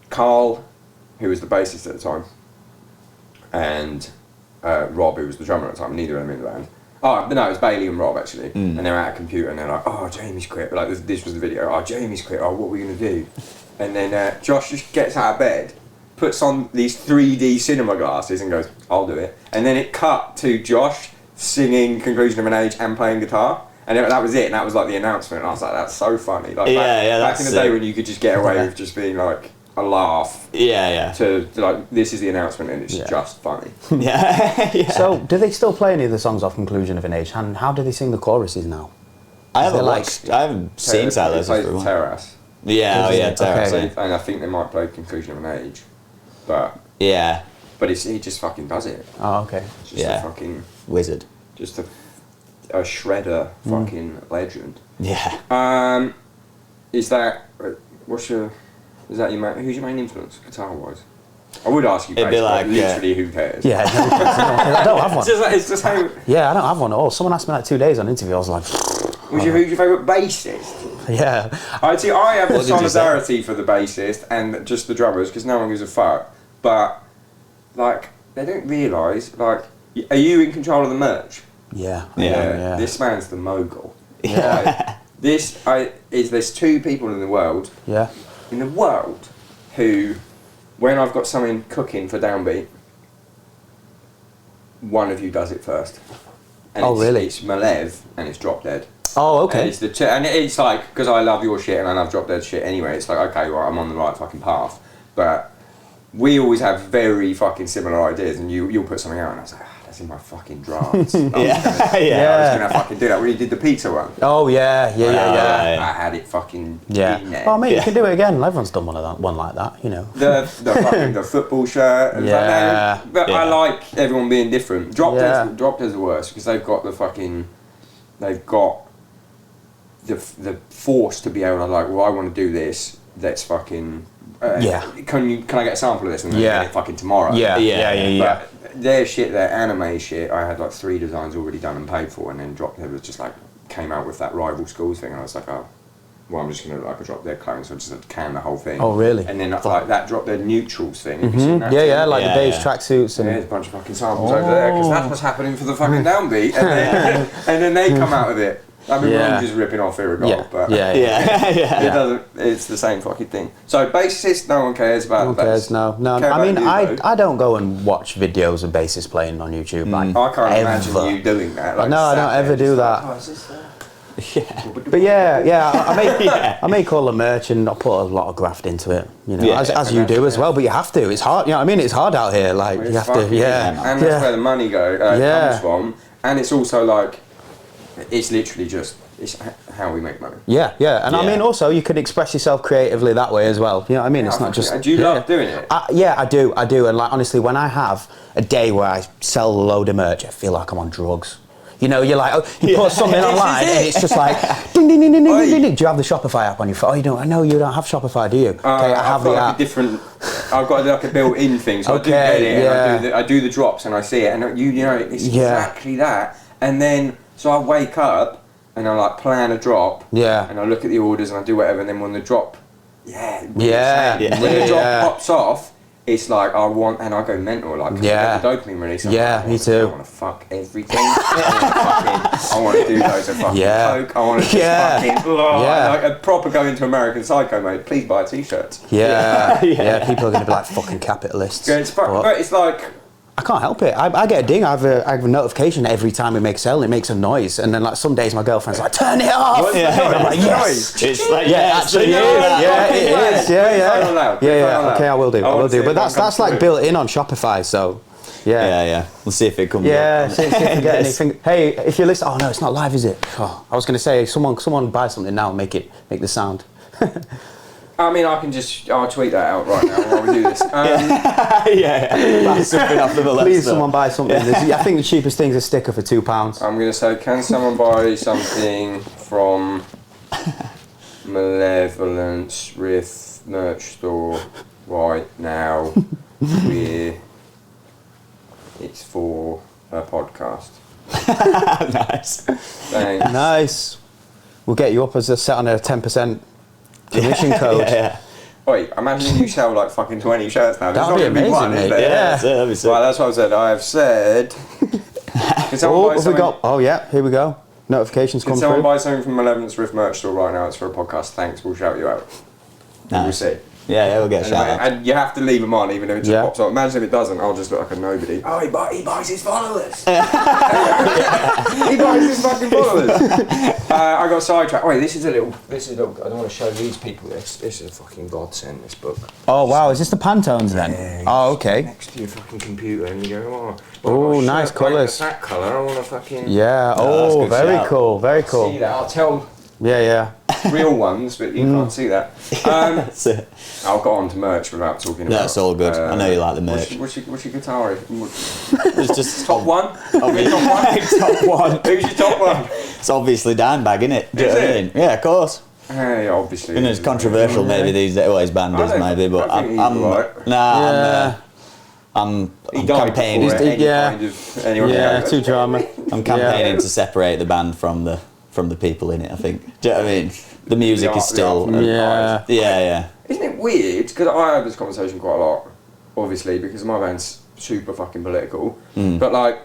Speaker 4: Carl, who was the bassist at the time, and Rob, who was the drummer at the time. Neither of them in the band. Oh, no, it was Bailey and Rob, actually. And they're at a computer, and they're like, oh, Jamie's quit. Like, this was the video. Oh, Jamie's quit. Oh, what are we going to do? And then Josh just gets out of bed, puts on these 3D cinema glasses, and goes, I'll do it. And then it cut to Josh singing Conclusion of an Age and playing guitar. And that was it, and that was like the announcement. And I was like, that's so funny. Like, back in the day when you could just get away with just being like a laugh. To like, this is the announcement, and it's just funny.
Speaker 2: So, do they still play any of the songs off Conclusion of an Age? And how do they sing the choruses now?
Speaker 3: I haven't seen Silosis for a while.
Speaker 4: Terrace.
Speaker 3: Terrace.
Speaker 2: Okay.
Speaker 4: And I think they might play Conclusion of an Age, but he just fucking does it.
Speaker 2: Oh, okay.
Speaker 4: It's just a fucking
Speaker 3: wizard.
Speaker 4: Just a shredder, fucking legend.
Speaker 3: Yeah.
Speaker 4: Is that your who's your main influence guitar wise? I would ask you,
Speaker 3: It'd be like,
Speaker 4: literally, who cares?
Speaker 2: Yeah, I don't have one.
Speaker 4: It's just how...
Speaker 2: Yeah, I don't have one at all. Someone asked me like 2 days on interview. I was like,
Speaker 4: who's your favourite bassist?
Speaker 2: yeah.
Speaker 4: I have the solidarity for the bassist and just the drummers because no one gives a fuck. But like, they don't realise. Like, are you in control of the merch?
Speaker 2: Yeah.
Speaker 4: This man's the mogul.
Speaker 2: Yeah.
Speaker 4: There's two people in the world.
Speaker 2: Yeah.
Speaker 4: In the world, who, when I've got something cooking for Downbeat, one of you does it first. And
Speaker 2: really?
Speaker 4: It's Malev and it's Drop Dead.
Speaker 2: Oh, okay.
Speaker 4: And it's like, because I love your shit and I love Drop Dead shit anyway, it's like, okay, well, I'm on the right fucking path. But we always have very fucking similar ideas, and you'll put something out and I was like, that's in my fucking drafts. I was gonna fucking do that when you did the pizza one.
Speaker 2: Oh yeah.
Speaker 4: I had it fucking in there.
Speaker 2: Oh mate, you can do it again. Everyone's done one like that, you know.
Speaker 4: The fucking the football shirt. And but I like everyone being different. Drop Dead's the worst because they've got the force to be able to like, well, I want to do this. Let's fucking. Can I get a sample of this and then get it fucking tomorrow?
Speaker 2: Yeah.
Speaker 4: But their shit, their anime shit, I had like 3 designs already done and paid for, and then Drop Dead was just like came out with that rival schools thing, and I was like, oh, well, I'm just gonna like a Drop Dead clone, so I just had to can the whole thing.
Speaker 2: Oh really?
Speaker 4: And then like that Drop Dead neutrals thing. Have
Speaker 2: you
Speaker 4: seen that
Speaker 2: like the beige tracksuits and
Speaker 4: there's a bunch of fucking samples over there because that's what's happening for the fucking Downbeat, and then they come out of it. I mean, we're all just ripping off Irregard, but it doesn't. It's the same fucking thing. So bassist, no one cares about.
Speaker 2: No one cares. No. I mean, I don't go and watch videos of bassists playing on YouTube. Like,
Speaker 4: I can't imagine you doing that. Like,
Speaker 2: no, I don't ever do that.
Speaker 4: Like, oh, is this there?
Speaker 2: But I make all the merch and I put a lot of graft into it, you know, as you do as well. But you have to. It's hard. You know what I mean? It's hard out here. Like you have to.
Speaker 4: And that's where the money comes from. And it's also like. It's literally just how we make money.
Speaker 2: And I mean also you can express yourself creatively that way as well. You know what I mean? It's not just.
Speaker 4: Do you love doing it?
Speaker 2: I do. And like honestly, when I have a day where I sell a load of merch, I feel like I'm on drugs. You know, you're like, you put something online and it's just like, ding, ding, ding, ding, ding, ding, ding. Do you have the Shopify app on your phone? Oh, you don't. I know you don't have Shopify, do you? Okay, I have the app.
Speaker 4: I've got like a built-in thing, so I do get it. And I do the drops and I see it, and you know, it's exactly that. And then. So I wake up and I like plan a drop, and I look at the orders and I do whatever, and then when the drop, when the drop pops off, it's like I want, and I go mental, like the dopamine release.
Speaker 2: Me too.
Speaker 4: I want to fuck everything. I want to do loads of fucking coke. I want to just fucking like a proper go into American Psycho mode. Please buy t-shirts.
Speaker 2: People are going to be like fucking capitalists.
Speaker 4: But it's like.
Speaker 2: I can't help it. I get a ding. I have a notification every time we make a sale. It makes a noise, and then like some days my girlfriend's like, "Turn it off." I'm like, "Yes."
Speaker 3: It's like
Speaker 2: actually it is. Okay, I will do. But that's like built in on Shopify, so.
Speaker 3: Yeah. We'll see if it comes
Speaker 2: up. See if we get anything. Hey, if you're listening, oh no, it's not live, is it? Oh, I was going to say, someone buy something now and make the sound.
Speaker 4: I mean, I'll tweet that out right now while we do this.
Speaker 3: Buy something off the list.
Speaker 2: Please, someone buy something. I think the cheapest thing's a sticker for £2.
Speaker 4: I'm going to say, can someone buy something from Malevolence Riff merch store right now? It's for a podcast.
Speaker 3: Nice.
Speaker 4: Thanks.
Speaker 2: Nice. We'll get you up as a set on a 10%. Commission code.
Speaker 4: Wait, imagine you sell like fucking 20 shirts now.
Speaker 2: That'd be amazing, mate.
Speaker 3: That'd be sick.
Speaker 4: Right, that's what I said. I have said.
Speaker 2: Here we go. Notifications come through.
Speaker 4: Can someone buy something from Malevolence Riff merch store right now? It's for a podcast. Thanks, we'll shout you out.
Speaker 3: Nice.
Speaker 4: We'll see.
Speaker 3: Yeah, we'll get a shout out.
Speaker 4: And you have to leave them on, even if it just pops up. Imagine if it doesn't, I'll just look like a nobody. Oh, he buys his followers. He buys his fucking followers. I got sidetracked. Wait, this is a little. I don't want to show these people this. This is a fucking godsend, this book.
Speaker 2: Oh wow, is this the Pantones then?
Speaker 4: Yeah,
Speaker 2: oh okay.
Speaker 4: Next to your fucking computer, and you go,
Speaker 2: oh, nice colours.
Speaker 4: That colour, I want to fucking.
Speaker 2: Yeah. Oh, very cool. Very cool.
Speaker 4: See that? I'll tell.
Speaker 2: Yeah.
Speaker 4: Real ones, but you can't see that.
Speaker 3: That's it.
Speaker 4: I'll go on to merch without talking about.
Speaker 3: That's all good. I know you like the merch.
Speaker 4: What's your guitar?
Speaker 3: It's just
Speaker 4: top one.
Speaker 3: Top one.
Speaker 4: Who's your top one?
Speaker 3: It's obviously Dimebag, isn't it? Do you know what I mean? Yeah, of course.
Speaker 4: Hey, obviously.
Speaker 3: And it's controversial maybe these days. Well, his band is maybe, but I'm
Speaker 4: right.
Speaker 3: nah. I'm
Speaker 4: He died
Speaker 3: campaigning.
Speaker 4: before any
Speaker 2: yeah.
Speaker 4: kind of anyone
Speaker 2: Too drama.
Speaker 3: I'm campaigning to separate the band from the people in it. I think. Do you know what I mean? The music is still. Yeah.
Speaker 4: Isn't it weird? Because I have this conversation quite a lot, obviously, because my band's super fucking political. But like,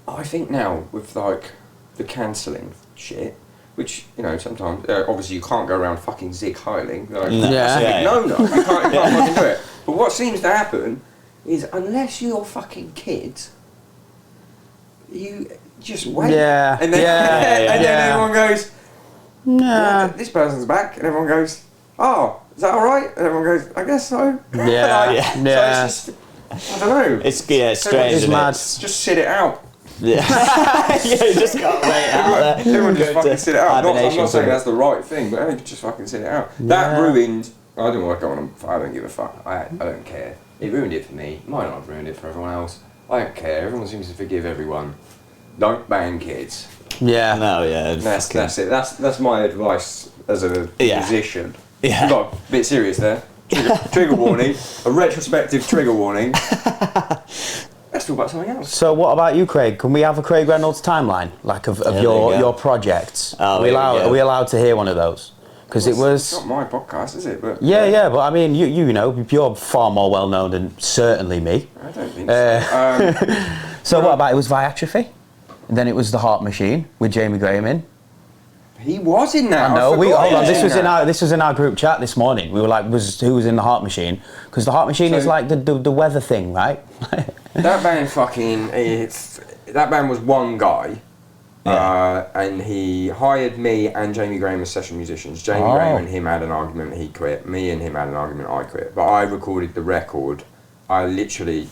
Speaker 4: I think now with like the cancelling shit, which sometimes obviously you can't go around fucking Zig Heiling. Like, that's a big no. You can't fucking do it. But what seems to happen is unless you're fucking kids, you just wait. And then everyone goes, "Nah, this person's back," and everyone goes, "Oh, is that all right?" And everyone goes, "I guess so." So it's just, I don't know.
Speaker 3: It's strange.
Speaker 2: It's mad.
Speaker 4: Just sit it out.
Speaker 3: Yeah. You just can't wait out there.
Speaker 4: Everyone just fucking sit it out. I'm not saying that's the right thing, but everyone just fucking sit it out. That ruined. I don't want to go on. I don't give a fuck. I don't care. It ruined it for me. It might not have ruined it for everyone else. I don't care. Everyone seems to forgive everyone. Don't bang kids.
Speaker 2: Yeah.
Speaker 3: No, yeah.
Speaker 4: That's it. That's my advice as a musician.
Speaker 3: Yeah.
Speaker 4: Got a bit serious there. Trigger warning. A retrospective trigger warning. Let's talk about something else.
Speaker 2: So what about you, Craig? Can we have a Craig Reynolds timeline, like of your projects?
Speaker 3: Oh,
Speaker 2: are we allowed to hear one of those? Because it was...
Speaker 4: It's not my podcast, is it? But
Speaker 2: yeah, but I mean, you're far more well known than certainly me.
Speaker 4: I don't think so.
Speaker 2: So what about, it was Viatrophy? And then it was The Heart Machine with Jamie Graham in.
Speaker 4: He was in that.
Speaker 2: No, hold on. This was in our group chat this morning. We were like, who was in The Heart Machine? Because The Heart Machine is like the weather thing, right?
Speaker 4: That band that band was one guy. And he hired me and Jamie Graham as session musicians. Jamie Graham and him had an argument, he quit. Me and him had an argument, I quit. But I recorded the record. I literally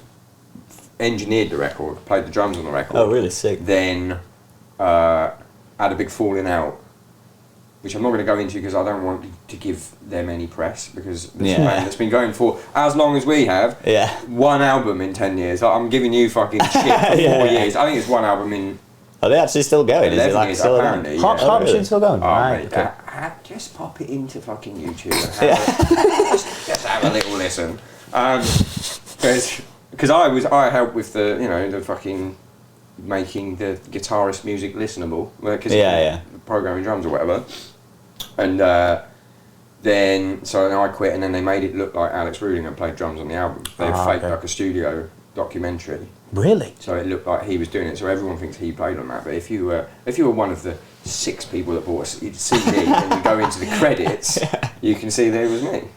Speaker 4: engineered the record, played the drums on the record.
Speaker 3: Oh, really sick.
Speaker 4: Then had a big falling out, which I'm not going to go into because I don't want to give them any press, because this band that's been going for as long as we have, one album in 10 years. I'm giving you fucking shit for 4 years. I think it's one album in...
Speaker 3: Are they actually still going? Is it like still
Speaker 4: apparently?
Speaker 2: Heart Machine's still going?
Speaker 4: Right. Just pop it into fucking YouTube and just have a little listen. Because I helped with the fucking making the guitarist music listenable. Because programming drums or whatever. And then I quit, and then they made it look like Alex Rudinger played drums on the album. They faked like a studio documentary.
Speaker 2: Really?
Speaker 4: So it looked like he was doing it, so everyone thinks he played on that. But if you were one of the 6 people that bought a CD and you go into the credits, you can see that it was me.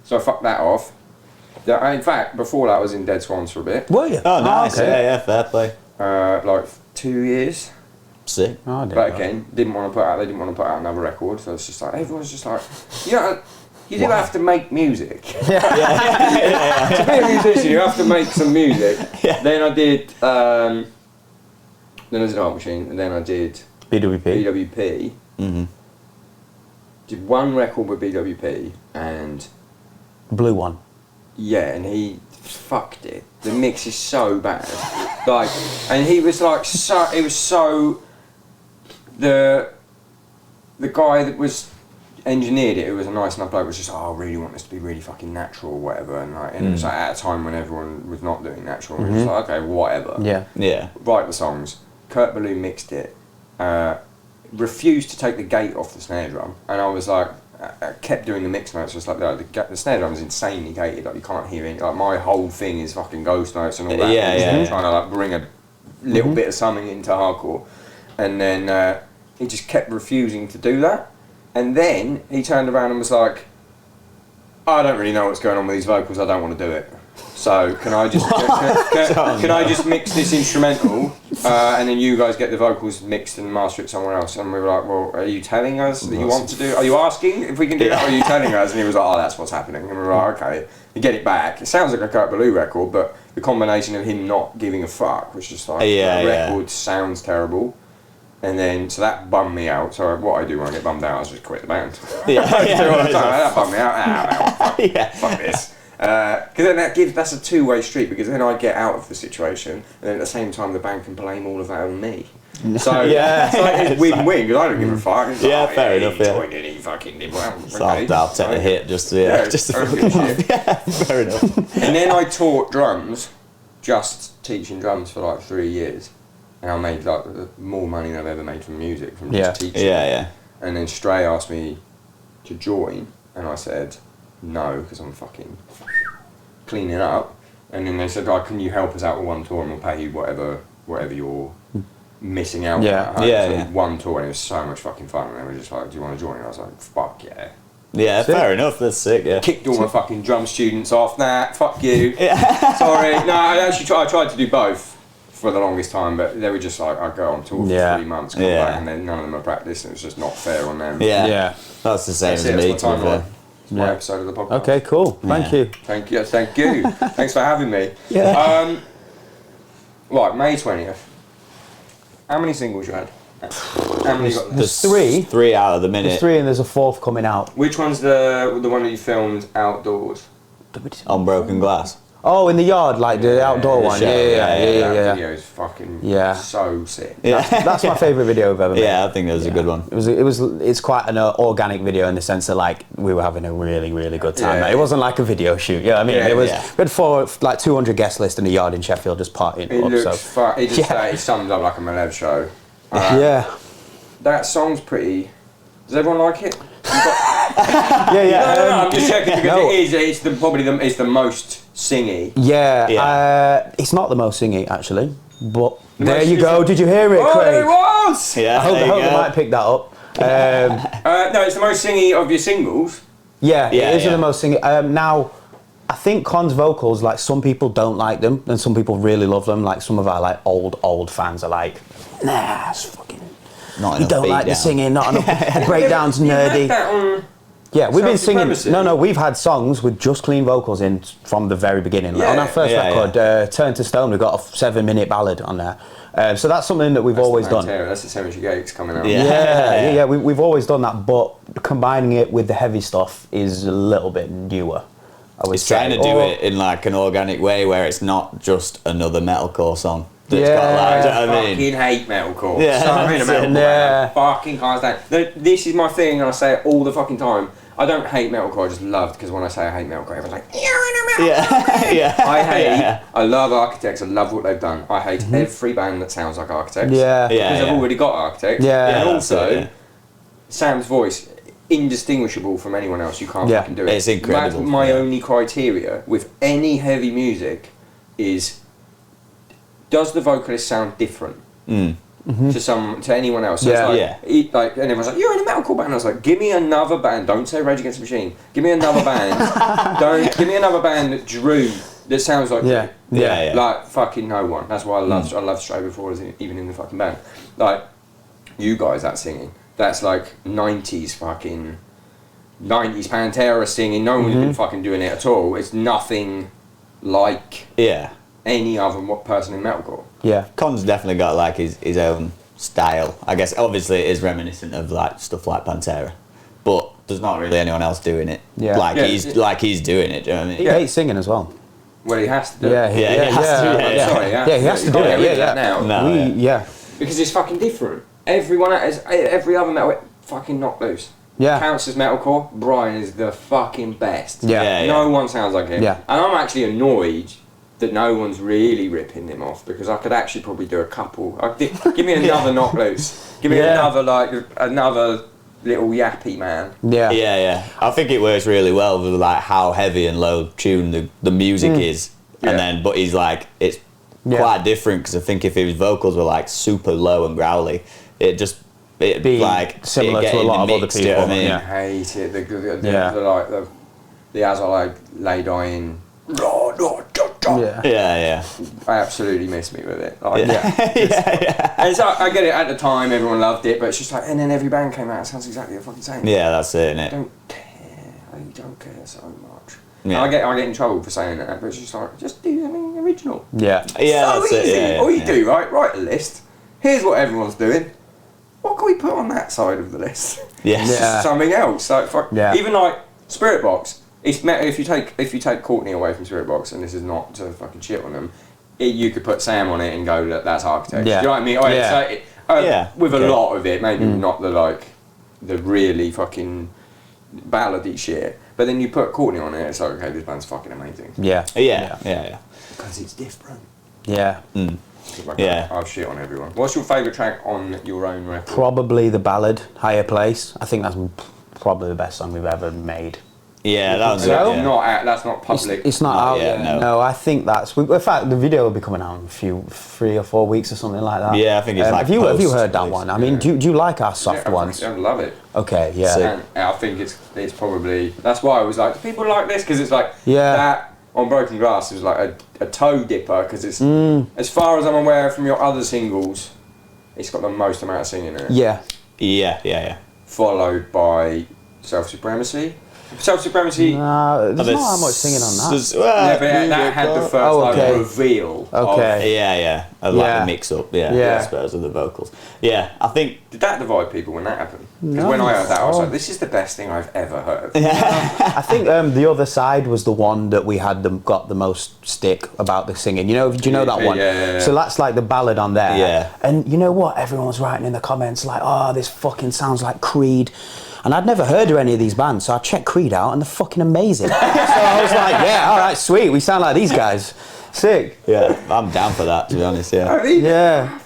Speaker 4: So I fucked that off. In fact, before that I was in Dead Swans for a bit.
Speaker 2: Were you?
Speaker 3: Oh, nice. Okay. Yeah, fair play.
Speaker 4: Like 2 years.
Speaker 3: Sick.
Speaker 4: But again, they didn't want to put out another record, so it's just like, everyone's just like, you do have to make music. To be a musician, you have to make some music. Then I did, then I did Heart Machine, and then I did BWP.
Speaker 3: Mm-hmm.
Speaker 4: Did one record with BWP, and...
Speaker 2: Blue one.
Speaker 4: Yeah, and he fucked it. The mix is so bad. And he was like, it was so... The guy that was... engineered it, was a nice enough bloke, was just I really want this to be really fucking natural or whatever, and it was like at a time when everyone was not doing natural, and we were just like, okay, whatever. Write the songs. Kurt Ballou mixed it, refused to take the gate off the snare drum, and I was like, I kept doing the mix notes, just like the snare drum is insanely gated, like you can't hear it, like my whole thing is fucking ghost notes and all that, trying to like bring a little bit of something into hardcore, and then he just kept refusing to do that. And then he turned around and was like, I don't really know what's going on with these vocals, I don't want to do it. So can I just can I just mix this instrumental and then you guys get the vocals mixed and master it somewhere else? And we were like, well, are you telling us that you want to do, are you asking if we can do that, or are you telling us? And he was like, oh, that's what's happening. And we were like, okay, you get it back. It sounds like a Kurt Ballou record, but the combination of him not giving a fuck was just like, the record sounds terrible. And then, so that bummed me out. So what I do when I get bummed out is just quit the band. That bummed me out. Fuck this. Because then that's a two-way street, because then I get out of the situation, and then at the same time the band can blame all of that on me. So it's win-win because I don't give a fuck. It's
Speaker 3: fair enough.
Speaker 4: Joined any fucking
Speaker 3: so I'll take the hit just to fair enough.
Speaker 4: And then I taught drums, just teaching drums for like 3 years, and I made like more money than I've ever made from music from just teaching. And then Stray asked me to join, and I said no because I'm fucking cleaning up. And then they said, can you help us out with one tour and we'll pay you whatever you're missing out on. One tour, and it was so much fucking fun, and they were just like, do you want to join? And I was like, fuck yeah.
Speaker 3: Yeah, sick. Fair enough, that's sick, yeah.
Speaker 4: Kicked all my fucking drum students off, fuck you. Sorry. No, I tried to do both for the longest time, but they were just like, I'd go on tour for 3 months, come back, and then none of them are practiced, and it was just not fair on them.
Speaker 3: Yeah. That's the same as me, to be fair.
Speaker 4: My episode of the podcast.
Speaker 2: Okay, cool. Thank you.
Speaker 4: Thank you. Thanks for having me. Yeah. Right, May 20th. How many singles you had? How many you got?
Speaker 2: There's 3.
Speaker 3: 3 out of the minute.
Speaker 2: There's 3 and there's a 4th coming out.
Speaker 4: Which one's the one that you filmed outdoors?
Speaker 3: On Broken Glass.
Speaker 2: Oh, in the yard, like the outdoor one.
Speaker 4: That video is fucking so sick.
Speaker 2: That's my favourite video I've ever made.
Speaker 3: Yeah, I think that was a good one.
Speaker 2: It's quite an organic video in the sense that like we were having a really, really good time. It wasn't like a video shoot. You know what I mean? It was we had 200 guest list in the yard in Sheffield just partying.
Speaker 4: It sums up like a Malevolence show. That song's pretty. Does everyone like it? No, I'm just checking because it's the most singy.
Speaker 2: It's not the most singy actually, but there you go. Did you hear it, Craig?
Speaker 4: Oh, there it was!
Speaker 2: I hope they might pick that up.
Speaker 4: No, it's the most singy of your singles.
Speaker 2: It is the most singy. Now, I think Con's vocals, like some people don't like them, and some people really love them. Like some of our like old fans are like, nah, it's fucking. You don't like the singing, not enough. The breakdown's nerdy. We've been singing. No, we've had songs with just clean vocals in from the very beginning. On our first record, Turn to Stone, we got a 7-minute ballad on there. So that's something that we've always done.
Speaker 4: That's the Cemetery Gates coming out.
Speaker 2: We've always done that, but combining it with the heavy stuff is a little bit newer.
Speaker 3: It's trying to do it in like an organic way where it's not just another metalcore song. I
Speaker 4: fucking hate metalcore. I fucking can't stand. This is my thing, and I say it all the fucking time. I don't hate metalcore. I just love it because when I say I hate metalcore, everyone's like, I love Architects. I love what they've done. I hate every band that sounds like Architects. Because they've already got Architects. And also, Sam's voice indistinguishable from anyone else. You can't fucking do it.
Speaker 3: It's incredible.
Speaker 4: That's my only criteria with any heavy music is. Does the vocalist sound different to anyone else? So it's like, and everyone's like, you're in a metalcore band. I was like, give me another band. Don't say Rage Against the Machine. Give me another band. Give me another band that sounds like you. Like fucking no one. That's why I love Stray before I was even in the fucking band. Like you guys, that singing. That's like 90s Pantera singing. No one's been fucking doing it at all. It's nothing like any other person in metalcore.
Speaker 3: Con's definitely got like his own style. I guess obviously it is reminiscent of like stuff like Pantera, but there's not really anyone else doing it. He's doing it. Do you know what I mean?
Speaker 2: He hates singing as well.
Speaker 4: Well, he has to do
Speaker 2: it.
Speaker 4: He
Speaker 2: has to do it.
Speaker 4: Now. Because it's fucking different. Every other metal fucking knocked loose. Counts as metalcore. Brian is the fucking best. No one sounds like him. And I'm actually annoyed that no one's really ripping him off because I could actually probably do a couple. Give me another knock loose. Give me another little yappy man.
Speaker 3: I think it works really well with like how heavy and low tune the music is, and then but he's like it's quite different because I think if his vocals were like super low and growly, it'd be like
Speaker 2: similar to a lot of other people.
Speaker 3: You know what I mean?
Speaker 4: I hate it. The as I like lay dying.
Speaker 3: I
Speaker 4: absolutely miss me with it. And so I get it at the time, everyone loved it, but it's just like, and then every band came out, it sounds exactly the fucking same.
Speaker 3: That's it, innit?
Speaker 4: I don't care. I don't care so much. I get in trouble for saying that, but it's just like, just do something original.
Speaker 3: That's
Speaker 4: easy.
Speaker 3: it.
Speaker 4: All you do, right? Write a list. Here's what everyone's doing. What can we put on that side of the list? Something else. Even like Spirit Box. It's if you take Courtney away from Spirit Box, and this is not to fucking shit on them, you could put Sam on it and go that's Architects. Do you know what I mean? With a lot of it, maybe not the really fucking ballady shit. But then you put Courtney on it, it's like, okay, this band's fucking amazing.
Speaker 3: Yeah.
Speaker 4: Because it's different.
Speaker 2: Yeah.
Speaker 4: I've shit on everyone. What's your favourite track on your own record?
Speaker 2: Probably the ballad, Higher Place. I think that's probably the best song we've ever made.
Speaker 3: Yeah, that was
Speaker 4: that's not public.
Speaker 2: It's not out yet. No, I think that's. In fact, the video will be coming out in 3 or 4 weeks or something like that.
Speaker 3: Yeah, I think it's
Speaker 2: have you heard that one? I mean, do you like our soft ones?
Speaker 4: I love it.
Speaker 2: Okay, yeah.
Speaker 4: And I think it's probably that's why I was like, do people like this? Because it's like that on Broken Glass is like a toe dipper because it's as far as I'm aware from your other singles, it's got the most amount of singing in it.
Speaker 3: Yeah.
Speaker 4: Followed by Self Supremacy. Self-Supremacy.
Speaker 2: No, there's not that much singing on that.
Speaker 4: But that had the first reveal.
Speaker 2: Okay.
Speaker 3: Yeah. I like the mix-up. I suppose of the vocals. Yeah, I think.
Speaker 4: Did that divide people when that happened? Because when I heard that, I was like, "This is the best thing I've ever heard."
Speaker 2: I think the other side was the one that we had got the most stick about the singing. Do you know that one?
Speaker 4: Yeah.
Speaker 2: So that's like the ballad on there.
Speaker 3: Yeah.
Speaker 2: And you know what? Everyone was writing in the comments like, "Oh, this fucking sounds like Creed." And I'd never heard of any of these bands, so I checked Creed out, and they're fucking amazing. So I was like, yeah, all right, sweet, we sound like these guys. Sick.
Speaker 3: Yeah, I'm down for that, to be honest, yeah.
Speaker 4: I mean,
Speaker 2: yeah.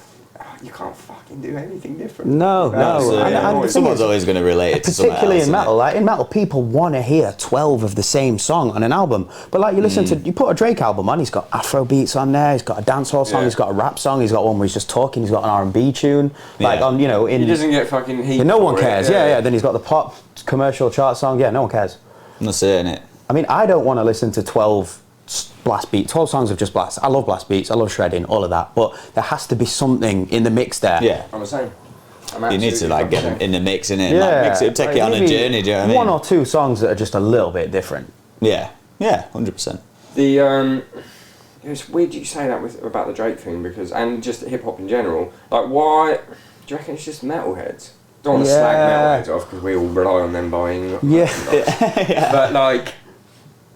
Speaker 4: You can't fucking do anything different.
Speaker 2: No.
Speaker 3: And someone's always going to relate it to something else.
Speaker 2: Particularly in metal. Like, in metal, people want to hear 12 of the same song on an album. But like, you listen to, you put a Drake album on, he's got Afro beats on there, he's got a dancehall song, he's got a rap song, he's got one where he's just talking, he's got an R&B tune. Like, on,
Speaker 4: he doesn't get fucking heat.
Speaker 2: No one cares. Yeah. Then he's got the pop commercial chart song. Yeah, no one cares.
Speaker 3: That's it, innit?
Speaker 2: I mean, I don't want to listen to 12 blast beats, 12 songs of just blast. I love blast beats, I love shredding, all of that, but there has to be something in the mix there.
Speaker 3: Yeah.
Speaker 4: I'm the same.
Speaker 3: You need to get them in the mix, innit? Yeah. Mix it, take it on a journey, do you know what I mean?
Speaker 2: One or two songs that are just a little bit different.
Speaker 3: Yeah, 100%.
Speaker 4: It's weird you say that about the Drake thing and just hip hop in general. Like, why do you reckon it's just metalheads? Don't want to slag metalheads off because we all rely on them buying.
Speaker 2: Yeah.
Speaker 4: But like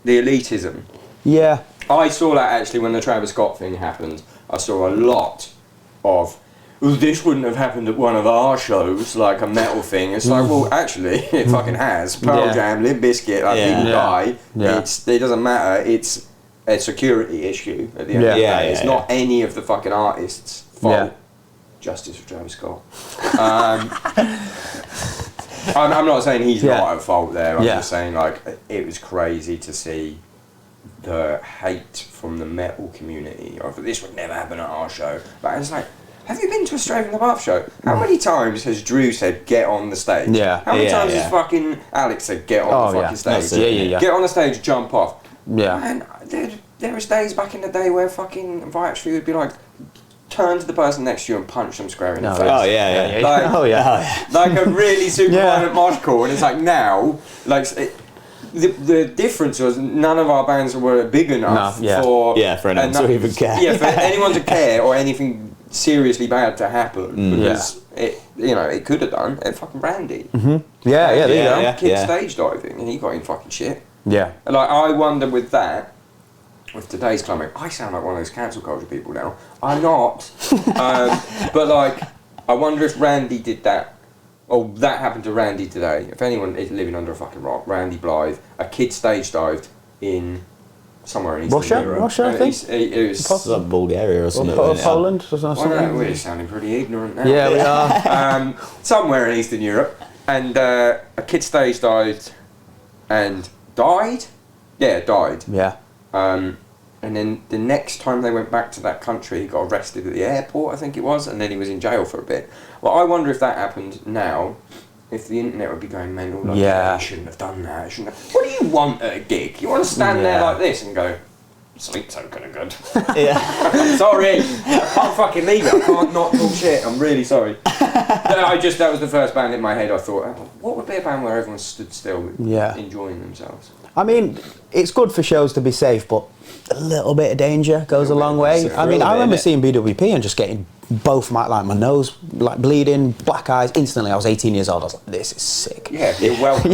Speaker 4: the elitism.
Speaker 2: Yeah.
Speaker 4: I saw that actually when the Travis Scott thing happened. I saw a lot of, this wouldn't have happened at one of our shows, like a metal thing. It's like, well, actually, it fucking has. Pearl Jam, Limp Bizkit, people die. It doesn't matter. It's a security issue at the end of the day. It's not any of the fucking artists' fault.
Speaker 2: Yeah.
Speaker 4: Justice for Travis Scott. I'm not saying he's not at fault there. I'm just saying, like, it was crazy to see the hate from the metal community of this would never happen at our show. But it's like, have you been to a Straight from the Path show? How many times has Drew said, get on the stage?
Speaker 2: Yeah.
Speaker 4: How many times has fucking Alex said, get on the fucking stage? Get on the stage, jump off.
Speaker 2: Yeah.
Speaker 4: And there was days back in the day where fucking Viaxtree would be like, turn to the person next to you and punch them square in the face.
Speaker 3: Oh, yeah.
Speaker 4: Like, like a really super violent march call. And it's like now, like... The difference was none of our bands were big enough for
Speaker 3: anyone to even care.
Speaker 4: Yeah, for anyone to care or anything seriously bad to happen because it could have done. Fucking Randy.
Speaker 2: Mm-hmm. Yeah, there you go.
Speaker 4: Kid stage diving and he got in fucking shit.
Speaker 2: Yeah.
Speaker 4: Like I wonder with that, with today's climate, I sound like one of those cancel culture people now. I'm not, but like I wonder if Randy did that. Oh, that happened to Randy today. If anyone is living under a fucking rock, Randy Blythe, a kid stage dived in somewhere in Eastern Europe.
Speaker 2: Russia, I think.
Speaker 4: It was
Speaker 3: like Bulgaria or something.
Speaker 2: Or Poland or something.
Speaker 4: We're sounding pretty ignorant now.
Speaker 2: Yeah, we are.
Speaker 4: Somewhere in Eastern Europe, and a kid stage dived and died. Yeah, died.
Speaker 2: Yeah.
Speaker 4: And then the next time they went back to that country, he got arrested at the airport, I think it was, and then he was in jail for a bit. Well, I wonder if that happened now, if the internet would be going mental, like, you shouldn't have done that, What do you want at a gig? You want to stand there like this and go, sleep so good and good. Sorry, I can't fucking leave it, I can't not talk shit, I'm really sorry. That was the first band in my head I thought, what would be a band where everyone stood still enjoying themselves?
Speaker 2: I mean, it's good for shows to be safe, but a little bit of danger goes a long way. I mean, I remember seeing BWP and just getting both my nose like bleeding, black eyes instantly. I was 18 years old. I was like, this is sick.
Speaker 4: Yeah, you're welcome.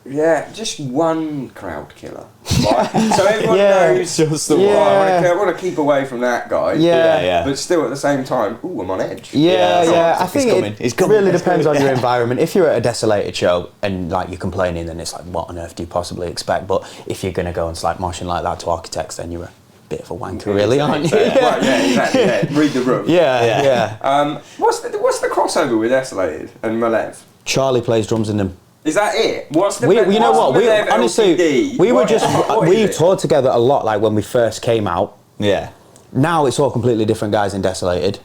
Speaker 2: Yeah,
Speaker 4: just one crowd killer. Right? So everyone knows
Speaker 3: just the
Speaker 4: one.
Speaker 2: Yeah.
Speaker 4: I want to keep away from that guy.
Speaker 2: Yeah.
Speaker 4: But still, at the same time, ooh, I'm on edge.
Speaker 2: Yeah. I think
Speaker 3: He's
Speaker 2: it
Speaker 3: coming.
Speaker 2: really depends on your environment. If you're at a desolated show and like you're complaining, then it's like, what on earth do you possibly expect? But if you're gonna go and start moshing like that to Architects, then you're a bit of a wanker, really, aren't you?
Speaker 4: Right, exactly. Yeah. Read the room.
Speaker 2: Yeah.
Speaker 4: What's the crossover with Desolated and Malev?
Speaker 2: Charlie plays drums in them.
Speaker 4: Is that it? What's the?
Speaker 2: You know what? We honestly,
Speaker 4: LTD?
Speaker 2: we were
Speaker 4: What
Speaker 2: we
Speaker 4: is it?
Speaker 2: toured together a lot. Like when we first came out.
Speaker 3: Yeah.
Speaker 2: Now it's all completely different guys in Desolated.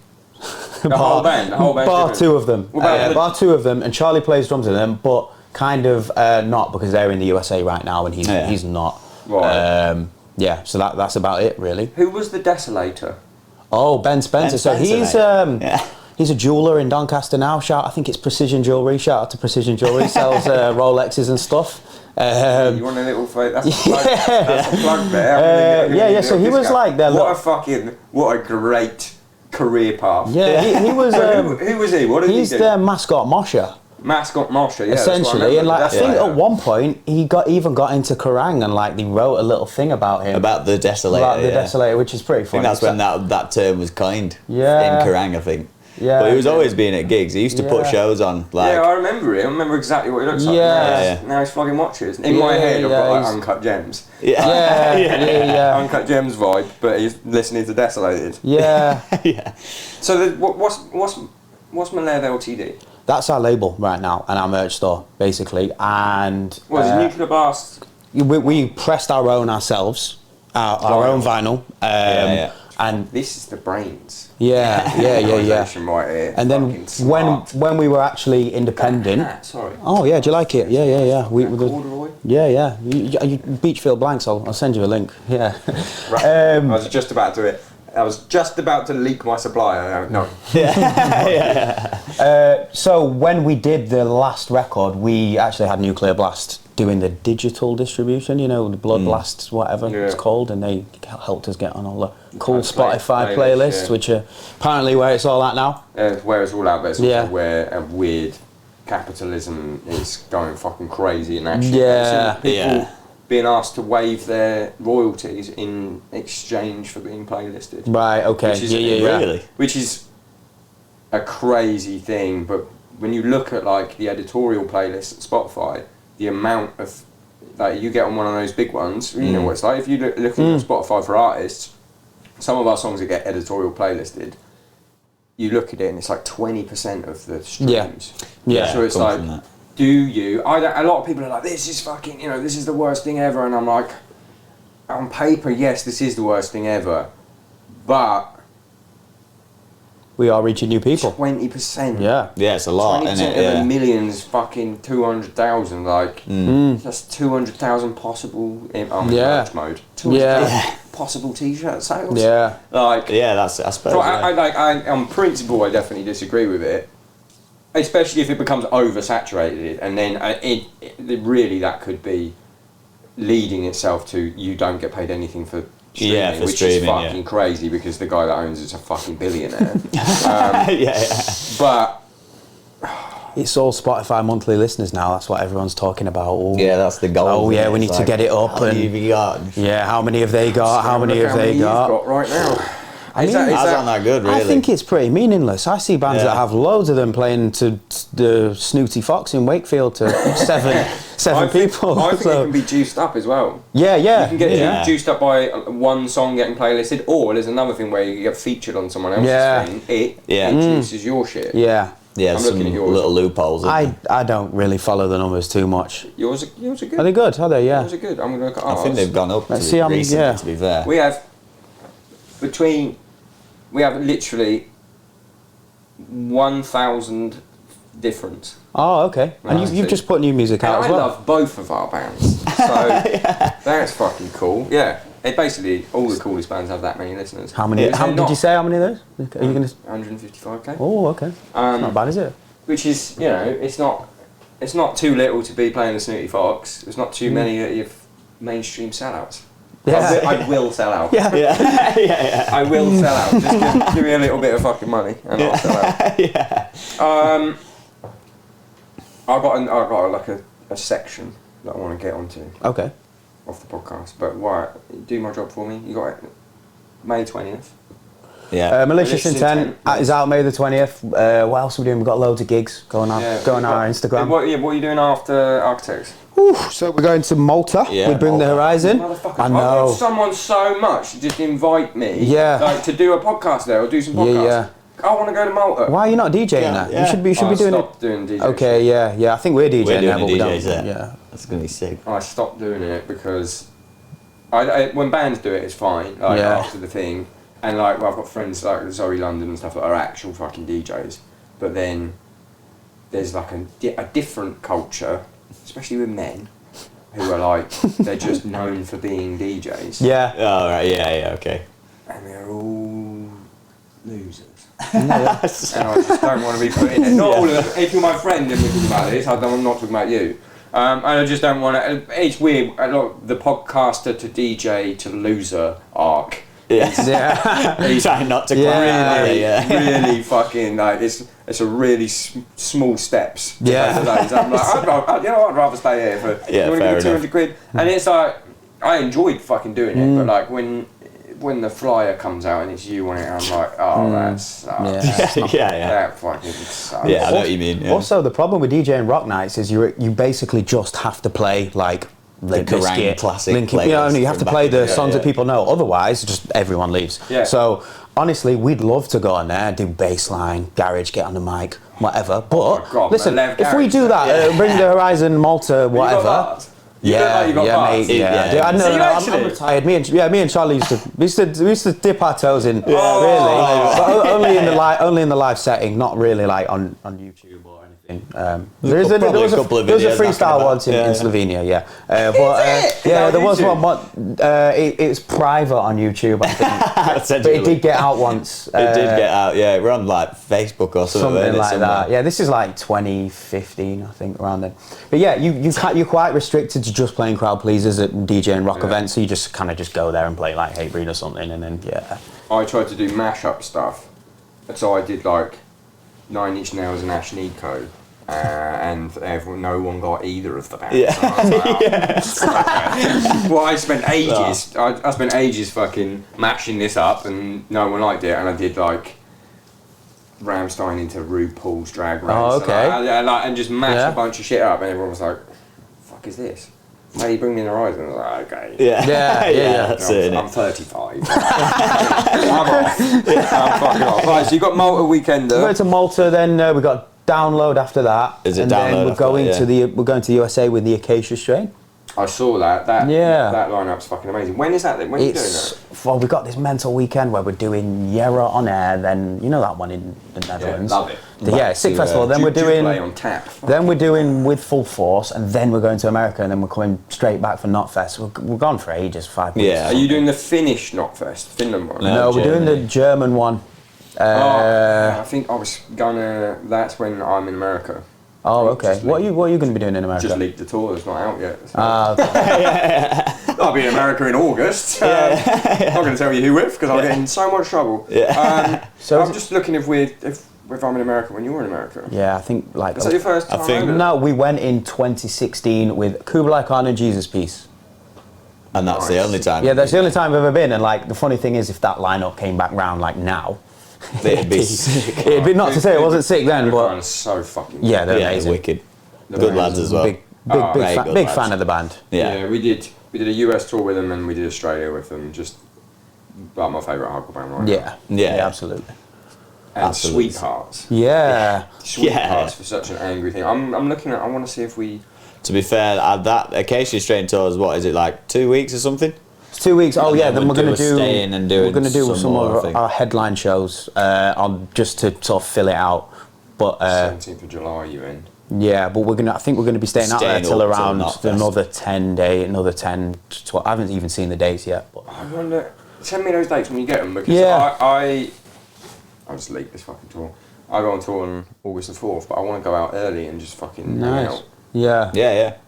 Speaker 4: The whole band.
Speaker 2: Bar
Speaker 4: different.
Speaker 2: two of them.
Speaker 4: What about
Speaker 2: Bar two of them, and Charlie plays drums in them, but kind of not because they're in the USA right now, and he's not.
Speaker 4: Right.
Speaker 2: Yeah, so that's about it really.
Speaker 4: Who was the Desolator?
Speaker 2: Oh, Ben Spencer.
Speaker 3: Ben
Speaker 2: So
Speaker 3: Spencer,
Speaker 2: he's a jeweler in Doncaster now. I think it's Precision Jewelry. Shout out to Precision Jewelry. Sells Rolexes and stuff.
Speaker 4: You want a little play? That's a plug. That's a plug there.
Speaker 2: So he was like their
Speaker 4: what a great career path.
Speaker 2: Yeah, he was.
Speaker 4: Who was he? What did he do?
Speaker 2: He's their mascot Mosher.
Speaker 4: Mascot Mosher, yeah.
Speaker 2: Essentially, and like I think at one point he got into Kerrang and like they wrote a little thing about him.
Speaker 3: About the Desolator.
Speaker 2: Desolator, which is pretty funny.
Speaker 3: I think that's when that term was coined.
Speaker 2: Yeah.
Speaker 3: In Kerrang, I think.
Speaker 2: Yeah.
Speaker 3: But he was always being at gigs. He used to put shows on. Like,
Speaker 4: I remember him. I remember exactly what he looks like.
Speaker 2: Yeah.
Speaker 4: Now he's flogging watches. In my head, I've got like Uncut Gems.
Speaker 2: Yeah.
Speaker 4: Uncut Gems vibe, but he's listening to Desolated.
Speaker 2: Yeah.
Speaker 3: yeah.
Speaker 4: So what's Malev LTD?
Speaker 2: That's our label right now and our merch store, basically. And
Speaker 4: What is it, Nuclear Blast?
Speaker 2: we pressed our own ourselves, our own vinyl. And
Speaker 4: this is the brains.
Speaker 2: Yeah.
Speaker 4: Right here.
Speaker 2: And then when we were actually independent.
Speaker 4: Sorry.
Speaker 2: Oh yeah, do you like it? Yeah.
Speaker 4: Corduroy?
Speaker 2: Yeah. You Beachfield Blanks. I'll send you a link. Yeah.
Speaker 4: Right. I was just about to leak my supplier. No.
Speaker 2: So when we did the last record, we actually had Nuclear Blast doing the digital distribution, the Blood Blast, whatever it's called, and they helped us get on all the cool Spotify playlists, which are apparently where it's all at now.
Speaker 4: Where it's all at, but it's also where a weird capitalism is going fucking crazy and actually people being asked to waive their royalties in exchange for being playlisted.
Speaker 2: Right, okay.
Speaker 3: Really?
Speaker 4: Which is a crazy thing, but when you look at like the editorial playlists at Spotify, the amount of like you get on one of those big ones, you know what it's like. If you look at Spotify for artists, some of our songs that get editorial playlisted, you look at it and it's like 20% of the streams.
Speaker 2: Yeah.
Speaker 4: So it's like, do you? A lot of people are like, this is fucking, this is the worst thing ever, and I'm like, on paper, yes, this is the worst thing ever, but
Speaker 2: we are reaching new people.
Speaker 4: 20%.
Speaker 2: Yeah,
Speaker 3: it's a lot.
Speaker 4: 20%
Speaker 3: isn't it?
Speaker 4: of a million is fucking 200,000. Like that's 200,000 possible. I'm in merch mode. 200,000 possible T-shirt sales.
Speaker 2: Yeah,
Speaker 4: like
Speaker 3: that's I suppose.
Speaker 4: So I on principle, I definitely disagree with it. Especially if it becomes oversaturated, and then it really that could be leading itself to you don't get paid anything for streaming, which is fucking crazy because the guy that owns it's a fucking billionaire. But
Speaker 2: it's all Spotify monthly listeners now. That's what everyone's talking about. Oh,
Speaker 3: that's the goal.
Speaker 2: Oh yeah, we need to get it up.
Speaker 3: How many have you got?
Speaker 2: Yeah, how many have they got? How many have they got
Speaker 4: right now?
Speaker 2: Is
Speaker 3: that's not that good, really.
Speaker 2: I think it's pretty meaningless. I see bands that have loads of them playing to the Snooty Fox in Wakefield to seven people.
Speaker 4: I think it can be juiced up as well.
Speaker 2: Yeah.
Speaker 4: You can get juiced up by one song getting playlisted, or there's another thing where you get featured on someone else's thing. It juices your shit.
Speaker 2: Yeah.
Speaker 3: Yeah,
Speaker 4: I'm
Speaker 3: some
Speaker 4: looking at yours.
Speaker 3: little loopholes.
Speaker 2: I don't really follow the numbers too much.
Speaker 4: Yours are good.
Speaker 2: Are they good? Are they? Yeah.
Speaker 4: Yours are good. I'm going to look at ours.
Speaker 3: I think they've gone up recently, to be fair.
Speaker 4: We have literally 1,000 different.
Speaker 2: Oh, okay. And you've just put new music out as well.
Speaker 4: I love both of our bands, so that's fucking cool. Yeah, it basically all the coolest bands have that many listeners.
Speaker 2: How many? Did you say how many of those? Are you going to?
Speaker 4: 155k.
Speaker 2: Oh, okay. Not bad, is it?
Speaker 4: Which is, it's not too little to be playing the Snooty Fox. There's not too many of your mainstream sellouts.
Speaker 2: Yeah.
Speaker 4: I will sell out.
Speaker 2: Yeah.
Speaker 4: I will sell out. Just give me a little bit of fucking money and I'll sell out. I've got like a section that I want to get onto.
Speaker 2: Okay.
Speaker 4: off the podcast, but why? Do my job for me. You got it. May 20th.
Speaker 3: Yeah.
Speaker 2: Malicious Intent is out May the 20th. What else are we doing? We've got loads of gigs going on. Go on our Instagram.
Speaker 4: What are you doing after Architects?
Speaker 2: So we're going to Malta.
Speaker 3: Yeah,
Speaker 2: we bring the horizon. I know.
Speaker 4: I want someone so much to just invite me.
Speaker 2: Yeah.
Speaker 4: Like to do a podcast there or do some podcasts.
Speaker 2: Yeah.
Speaker 4: I want to go to Malta.
Speaker 2: Why are you not DJing there?
Speaker 3: Yeah.
Speaker 2: You should be doing it.
Speaker 4: Stopped doing DJ.
Speaker 2: Okay, yeah. I think we're DJing
Speaker 3: We're doing
Speaker 2: now, but we
Speaker 3: DJs
Speaker 2: don't.
Speaker 3: there.
Speaker 2: Yeah.
Speaker 3: That's gonna be sick.
Speaker 4: I stopped doing it because when bands do it, it's fine. Like after the thing, and like I've got friends like Zoe London and stuff that are actual fucking DJs. But then there's like a different culture, especially with men, who are like they're just known for being DJs.
Speaker 2: Yeah.
Speaker 3: Oh right, yeah, okay.
Speaker 4: And they're all losers. And I just don't want to be put in it. Not all of them. If you're my friend and we're talking about this, I'm not talking about you. And I just don't want to. It's weird. The podcaster to DJ to loser arc.
Speaker 3: He's trying not to
Speaker 4: cry. Really fucking like it's a really small steps.
Speaker 2: Yeah.
Speaker 4: I'm like, I'd rather stay here for you want to give me 200 quid. And it's like I enjoyed fucking doing it, but like when the flyer comes out and it's you on it, I'm like, oh, that sucks. That fucking sucks.
Speaker 3: Yeah, I know what you mean. Yeah.
Speaker 2: Also, the problem with DJing rock nights is you basically just have to play like Limp Bizkit,
Speaker 3: classic.
Speaker 2: You have to play the songs that people know. Otherwise, just everyone leaves.
Speaker 4: Yeah.
Speaker 2: So honestly, we'd love to go on there, do bassline, garage, get on the mic, whatever. But listen, if we do that, bring the Horizon, Malta, whatever.
Speaker 4: Mate.
Speaker 2: I know. I'm retired. Me and Charlie used to dip our toes in, really, but only in the live setting, not really like on YouTube or anything. There was a freestyle once in Slovenia, there was one, but it's private on YouTube, I think. But it did get out once.
Speaker 3: It did get out, yeah. We're on like Facebook or something
Speaker 2: like that. Yeah, this is like 2015, I think, around then. But yeah, you're quite restricted to just playing crowd pleasers at DJ and rock events, so you just kind of just go there and play like Hatebreed or something, and then
Speaker 4: I tried to do mashup stuff, so I did like 9 Inch Nails and Ash Nico, and no one got either of the bands. Yeah. So well, I spent ages. I spent ages fucking mashing this up, and no one liked it, and I did like Rammstein into RuPaul's Drag Race.
Speaker 2: Oh, okay.
Speaker 4: And just mashed a bunch of shit up, and everyone was like, "Fuck is this?" Hey, bring me in Horizon. I was like, okay.
Speaker 3: Yeah. That's it.
Speaker 4: I'm 35. I'm off. I'm fucking off. Right, so you got Malta weekend.
Speaker 2: We're going to Malta, then we got Download after that.
Speaker 3: Is it
Speaker 2: and
Speaker 3: Download?
Speaker 2: Then we're going to the USA with the Acacia Strain.
Speaker 4: I saw that. That lineup's fucking amazing. When is that then? When are you doing that?
Speaker 2: Well, we've got this mental weekend where we're doing Yera on air. Then you know that one in the Netherlands.
Speaker 4: Yeah, love it.
Speaker 2: Sick festival. Then we're doing.
Speaker 4: Play on tap.
Speaker 2: Then we're doing With Full Force, and then we're going to America, and then we're coming straight back for Knotfest. We're gone for ages, 5 months.
Speaker 4: Yeah. Are you doing the Finnish Knotfest, Finland one?
Speaker 2: No, we're doing the German one.
Speaker 4: I think I was gonna. That's when I'm in America.
Speaker 2: Oh, okay. What are you going to be doing in America?
Speaker 4: Just leaked the tour. It's not out yet. So.
Speaker 2: Okay.
Speaker 4: I'll be in America in August. I'm not going to tell you who with because I'll get in so much trouble. So I'm just looking if I'm in America when you're in America.
Speaker 2: Yeah, I think like.
Speaker 4: Is that your first time?
Speaker 2: No, we went in 2016 with Kublai Khan and Jesus Piece.
Speaker 3: And that's the only time.
Speaker 2: Yeah, that's the only time I've ever been. And like the funny thing is, if that lineup came back round like now.
Speaker 3: It'd be sick.
Speaker 2: It'd be not to say it wasn't sick then, but
Speaker 4: so fucking
Speaker 2: yeah, they're amazing.
Speaker 3: Wicked. Good lads as well.
Speaker 2: Big fan of the band.
Speaker 4: Yeah, we did a US tour with them and we did Australia with them. Just about my favourite hardcore band right now.
Speaker 2: Yeah, absolutely.
Speaker 4: And Sweethearts.
Speaker 2: Yeah.
Speaker 4: Sweethearts for such an angry thing. I'm looking at. I want to see if we.
Speaker 3: To be fair, that Acacia Strain tour is what is it like 2 weeks or something?
Speaker 2: 2 weeks. Oh yeah, then we're going to do.
Speaker 3: We're
Speaker 2: going to do some of our headline shows on just to sort of fill it out. But
Speaker 4: 17th of July, you end.
Speaker 2: Yeah, but I think we're going to be staying out there till around another 10 day, another 10 to 12. I haven't even seen the dates yet. But
Speaker 4: I wonder. Send me those dates when you get them because I'll just leak this fucking tour. I go on tour on August the 4th, but I want to go out early and just fucking hang out.
Speaker 2: Yeah.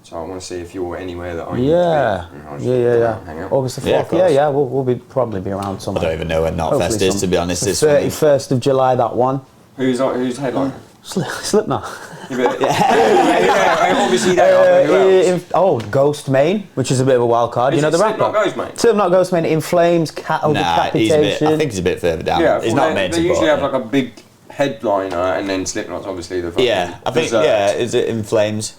Speaker 4: So I want to see if you're anywhere that I need to be.
Speaker 2: Hang out. August the 4th. We'll probably be around somewhere.
Speaker 3: I don't even know when Knotfest is, to be honest.
Speaker 2: The 31st of July, that one.
Speaker 4: Who's headlining?
Speaker 2: Slipknot.
Speaker 4: Obviously they are.
Speaker 2: Ghost Main, which is a bit of a wild card.
Speaker 4: Is
Speaker 2: you know the rapper?
Speaker 4: Slipknot Ghost Main?
Speaker 2: Slipknot Ghost Main, In Flames, Decapitation.
Speaker 3: I think he's a bit further down.
Speaker 4: Yeah,
Speaker 3: he's not meant to.
Speaker 4: They usually have like a big headliner, and then Slipknot's obviously the fucking
Speaker 3: I think is it In Flames?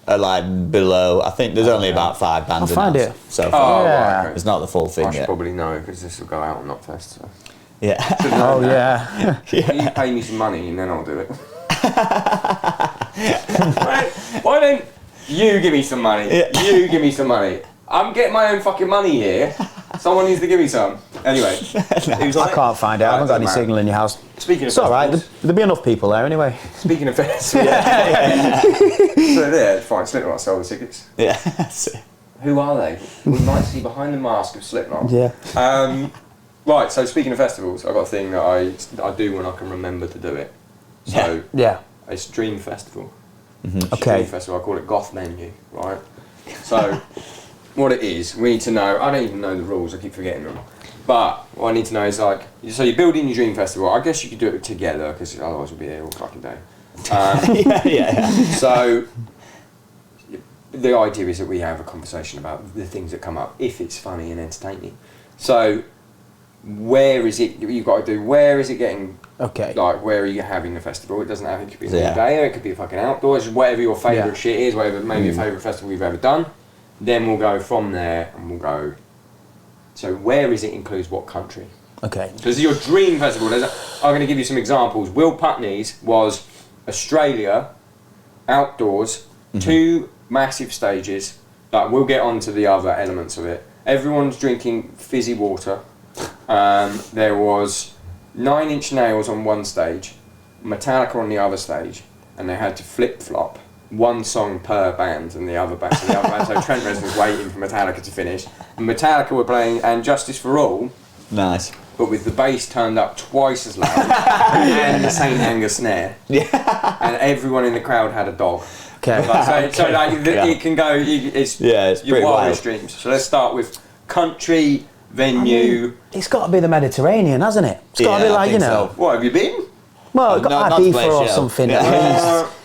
Speaker 3: Like below, I think there's only about 5 bands.
Speaker 2: I'll find it.
Speaker 3: So far.
Speaker 4: Right, okay.
Speaker 3: It's not the full thing
Speaker 4: I should
Speaker 3: yet.
Speaker 4: probably know because this will go out on Knotfest. So.
Speaker 3: Yeah.
Speaker 2: Oh yeah.
Speaker 4: You pay me some money and then I'll do it. Why don't you give me some money?
Speaker 3: Yeah.
Speaker 4: You give me some money. I'm getting my own fucking money here. Someone needs to give me some. Anyway,
Speaker 2: I can't find it. I haven't got any signal in your house.
Speaker 4: Speaking of
Speaker 2: it's all right. There'll be enough people there anyway.
Speaker 4: Speaking of festivals, so there, fine. Slipknot sell the tickets.
Speaker 3: Yeah.
Speaker 4: Who are they? We might see behind the mask of Slipknot.
Speaker 2: Yeah.
Speaker 4: Right. So speaking of festivals, I've got a thing that I do when I can remember to do it. So
Speaker 2: yeah.
Speaker 4: It's Dream Festival.
Speaker 2: Mm-hmm.
Speaker 4: Okay. Dream Festival. I call it Goth Menu. Right. So. What it is, we need to know. I don't even know the rules. I keep forgetting them. But what I need to know is like, so you're building your Dream Festival. I guess you could do it together because otherwise we'll be here all fucking day.
Speaker 3: Yeah.
Speaker 4: So the idea is that we have a conversation about the things that come up if it's funny and entertaining. So where is it? You've got to do. Where is it getting?
Speaker 2: Okay.
Speaker 4: Like where are you having the festival? It doesn't have. It could be a day. Or it could be fucking outdoors. Whatever your favourite shit is. Whatever maybe your favourite festival you've ever done. Then we'll go from there and we'll go. So where is it includes what country?
Speaker 2: Okay.
Speaker 4: Because your Dream Festival, I'm going to give you some examples. Will Putney's was Australia, outdoors, 2 massive stages. Like we'll get on to the other elements of it. Everyone's drinking fizzy water. There was 9 Inch Nails on one stage, Metallica on the other stage, and they had to flip-flop. 1 song per band and the other band. So Trent Reznor was waiting for Metallica to finish. And Metallica were playing And Justice for All.
Speaker 3: Nice.
Speaker 4: But with the bass turned up twice as loud and the St. Anger snare. Yeah. And everyone in the crowd had a dog.
Speaker 2: Okay.
Speaker 4: It can go. It's your wildest dreams. So let's start with country venue.
Speaker 2: It's got to be the Mediterranean, hasn't it? It's got to be like
Speaker 3: so.
Speaker 4: What have you been?
Speaker 2: Well, got Ibiza or something.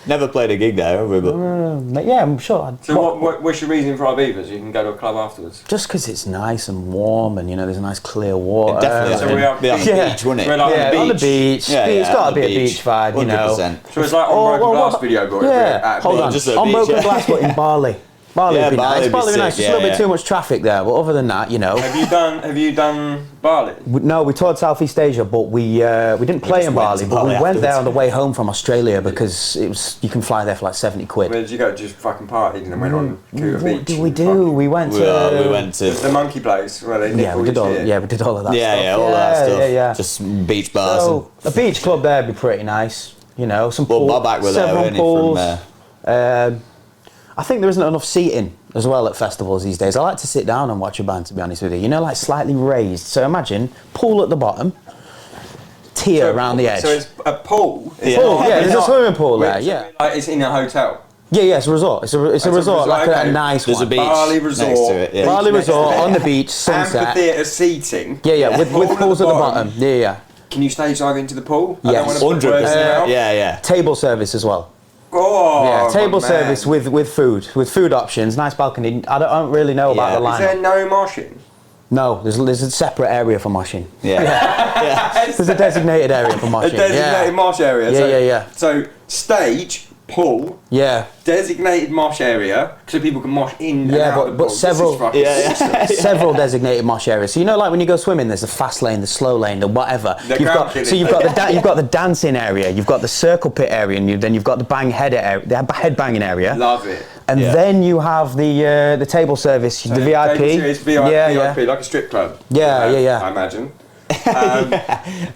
Speaker 3: Never played a gig there, have we? But
Speaker 2: yeah, I'm sure.
Speaker 4: So what's your reason for Ibiza? So you can go to a club afterwards?
Speaker 2: Just because it's nice and warm and, there's a nice clear water.
Speaker 3: Definitely.
Speaker 4: So we're on the beach,
Speaker 3: wouldn't it?
Speaker 4: We're like
Speaker 2: on the beach. It's got to be a beach vibe,
Speaker 3: 100%.
Speaker 4: So it's like on Broken Glass video, boy.
Speaker 2: Yeah, hold on. On Broken Glass, but in Bali. Bali would be nice. Bali would be nice. Just a little bit too much traffic there, but other than that,
Speaker 4: Have you done Bali?
Speaker 2: No, we toured Southeast Asia, but we didn't play in Bali, but we went there on the way home from Australia because you can fly there for like 70 quid.
Speaker 4: Where did you go? Just fucking partied and then went on Kuta Beach?
Speaker 2: What did we do? We went to
Speaker 4: the monkey place where they
Speaker 2: we did all of that stuff.
Speaker 3: Yeah, all that stuff. Yeah. Just beach bars.
Speaker 2: So a beach club there would be pretty nice. Some
Speaker 3: pools. Bob back with
Speaker 2: several pools. I think there isn't enough seating as well at festivals these days. I like to sit down and watch a band, to be honest with you. Like slightly raised. So imagine, pool at the bottom, tier around the edge.
Speaker 4: So it's a pool?
Speaker 2: There's a swimming pool there, yeah.
Speaker 4: It's in a hotel?
Speaker 2: Yeah, it's a resort. It's a resort, like a nice one.
Speaker 3: There's a beach
Speaker 4: Bali resort
Speaker 3: next to it. Yeah.
Speaker 2: Bali resort, on the beach, sunset.
Speaker 4: Amphitheatre seating?
Speaker 2: Yeah, with pools at the bottom. Yeah.
Speaker 4: Can you stage dive into the pool?
Speaker 2: Yes.
Speaker 4: I don't want to put words in your mouth.
Speaker 3: Yeah.
Speaker 2: Table service as well.
Speaker 4: Oh,
Speaker 2: yeah, table service with food options, nice balcony. I don't really know about the lineup.
Speaker 4: Is there no moshing?
Speaker 2: No, there's a separate area for moshing.
Speaker 3: Yeah.
Speaker 2: There's a designated area for moshing.
Speaker 4: A designated mosh area.
Speaker 2: Yeah.
Speaker 4: So stage, pool.
Speaker 2: Yeah.
Speaker 4: Designated mosh area, so people can mosh in.
Speaker 2: Yeah,
Speaker 4: and out
Speaker 2: but several. Several designated mosh areas. So like when you go swimming, there's the fast lane, the slow lane, the whatever.
Speaker 4: You've got
Speaker 2: the dancing area, you've got the circle pit area, and then you've got the head banging area.
Speaker 4: Love it.
Speaker 2: And then you have the table service, the VIP.
Speaker 4: It's VIP, like a strip club.
Speaker 2: Yeah.
Speaker 4: I imagine.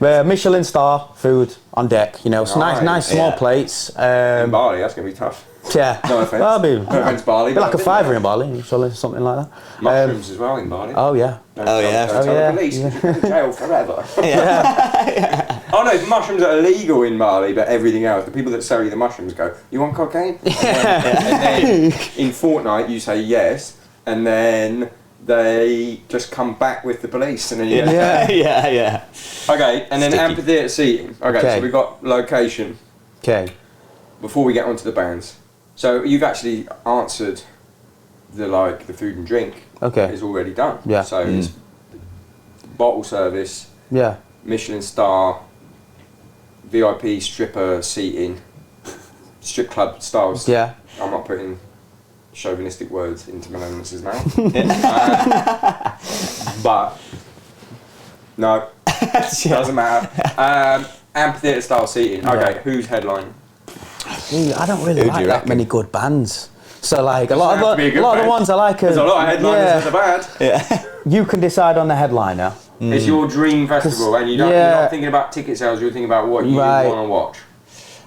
Speaker 2: Michelin star food on deck. Nice small plates.
Speaker 4: In Bali, that's gonna be tough.
Speaker 2: Yeah.
Speaker 4: No offence.
Speaker 2: No
Speaker 4: offence, Bali.
Speaker 2: Like a fiver in Bali, something like that.
Speaker 4: Mushrooms as well in Bali.
Speaker 2: Oh yeah.
Speaker 4: Don't tell the police. You go to jail forever. Oh no, mushrooms are illegal in Bali, but everything else, the people that sell you the mushrooms go, "You want cocaine?" And then in fortnight you say yes, and then they just come back with the police, and then
Speaker 3: yeah.
Speaker 4: Okay, and then amphitheatre seating. Okay, so we've got location.
Speaker 2: Okay.
Speaker 4: before we get onto the bands, so you've actually answered the food and drink.
Speaker 2: Okay.
Speaker 4: Is already done.
Speaker 2: Yeah.
Speaker 4: So it's bottle service.
Speaker 2: Yeah.
Speaker 4: Michelin star. VIP stripper seating. Strip club styles.
Speaker 2: Yeah.
Speaker 4: I'm not putting chauvinistic words into Malevolence's mouth. But no, doesn't matter. Amphitheatre style seating. Okay,
Speaker 2: Yeah.
Speaker 4: who's headlining?
Speaker 2: I don't really
Speaker 3: Who do
Speaker 2: like
Speaker 3: you
Speaker 2: that
Speaker 3: reckon?
Speaker 2: many good bands. So like a
Speaker 4: Doesn't
Speaker 2: lot
Speaker 4: have to
Speaker 2: of
Speaker 4: be a good
Speaker 2: the
Speaker 4: band.
Speaker 2: ones I like are,
Speaker 4: There's a lot of headliners that are bad.
Speaker 3: Yeah.
Speaker 2: You can decide on the headliner.
Speaker 4: It's your dream festival, and you're not thinking about ticket sales. You're thinking about what you
Speaker 2: Right.
Speaker 4: want to watch.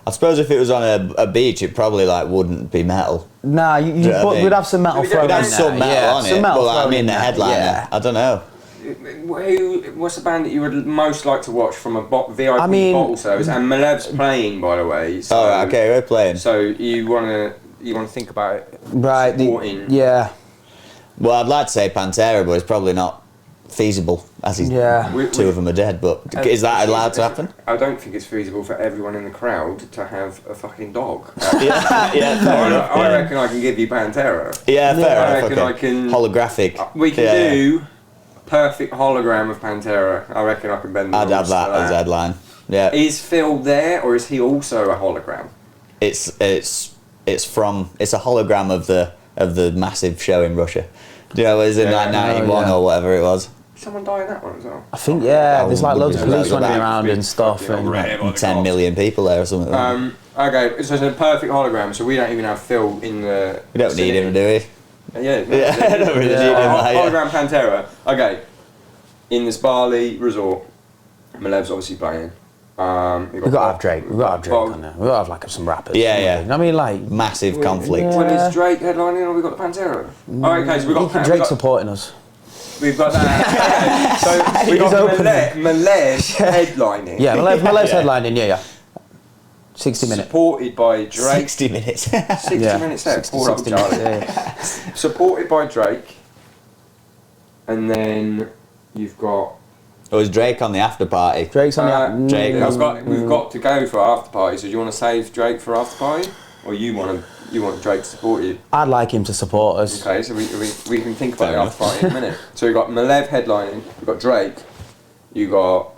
Speaker 3: I suppose if it was on a beach, it probably like wouldn't be metal.
Speaker 2: Nah,
Speaker 3: Do you know what I mean?
Speaker 2: we'd have some metal
Speaker 4: We'd
Speaker 2: thrown in
Speaker 3: We'd have
Speaker 2: there.
Speaker 3: some metal
Speaker 2: yeah,
Speaker 3: on
Speaker 2: some
Speaker 3: it,
Speaker 2: metal
Speaker 3: but like, I
Speaker 2: thrown
Speaker 3: mean
Speaker 2: in
Speaker 3: the
Speaker 2: there,
Speaker 3: headliner.
Speaker 2: yeah.
Speaker 3: I don't know.
Speaker 4: What's the band that you would most like to watch from a VIP bottle service? And Malev's playing, by the way. So,
Speaker 3: Oh, okay, we're playing.
Speaker 4: So you want to think about it.
Speaker 2: Right.
Speaker 4: Supporting.
Speaker 2: Yeah.
Speaker 3: Well, I'd like to say Pantera, but it's probably not feasible, as he's two of them are dead. But is that allowed to happen?
Speaker 4: I don't think it's feasible for everyone in the crowd to have a fucking dog.
Speaker 3: Yeah, fair enough.
Speaker 4: I reckon I can give you Pantera.
Speaker 3: Yeah, fair
Speaker 4: I
Speaker 3: enough.
Speaker 4: reckon
Speaker 3: Okay.
Speaker 4: I can.
Speaker 3: Holographic.
Speaker 4: We can do a perfect hologram of Pantera. I reckon I can bend the
Speaker 3: I'd have
Speaker 4: rules
Speaker 3: that
Speaker 4: for
Speaker 3: as headline. Yeah.
Speaker 4: Is Phil there, or is he also a hologram?
Speaker 3: It's a hologram of the massive show in Russia. Do you know, it was in like 91 or whatever it was.
Speaker 4: Someone die in that one as well?
Speaker 2: I think there's like loads of police running
Speaker 3: about
Speaker 2: around and stuff. And
Speaker 3: And 10 million people there or something.
Speaker 4: Okay, so it's a perfect hologram, so we don't even have Phil in the.
Speaker 3: We don't need him, do we?
Speaker 4: Yeah,
Speaker 3: I don't really need him.
Speaker 4: Hologram Pantera. Okay, in this Bali resort, Malev's obviously playing.
Speaker 2: we've got to have Drake. We've got to have Drake on there. We've got to have like some rappers.
Speaker 3: Yeah.
Speaker 2: I mean, like
Speaker 3: Massive conflict.
Speaker 4: When is Drake headlining, or we got the Pantera? Oh, okay, so we got
Speaker 2: Drake supporting us.
Speaker 4: We've got that. Okay, so we got Malev headlining.
Speaker 2: Yeah, Malev's headlining. Yeah. 60 minutes.
Speaker 4: Supported by Drake.
Speaker 3: 60 minutes.
Speaker 4: 60 minutes set.
Speaker 2: 60 minutes. Yeah.
Speaker 4: Supported by Drake. And then you've got.
Speaker 3: It was Drake on the after party.
Speaker 2: Drake's on the
Speaker 3: Drake.
Speaker 4: We've got to go for after party. So do you want to save Drake for after party, or you want Drake to support you?
Speaker 2: I'd like him to support us.
Speaker 4: Okay, so we can think about
Speaker 3: Fair
Speaker 4: the after party in a minute. So we've got Malev headlining. We've got Drake. You got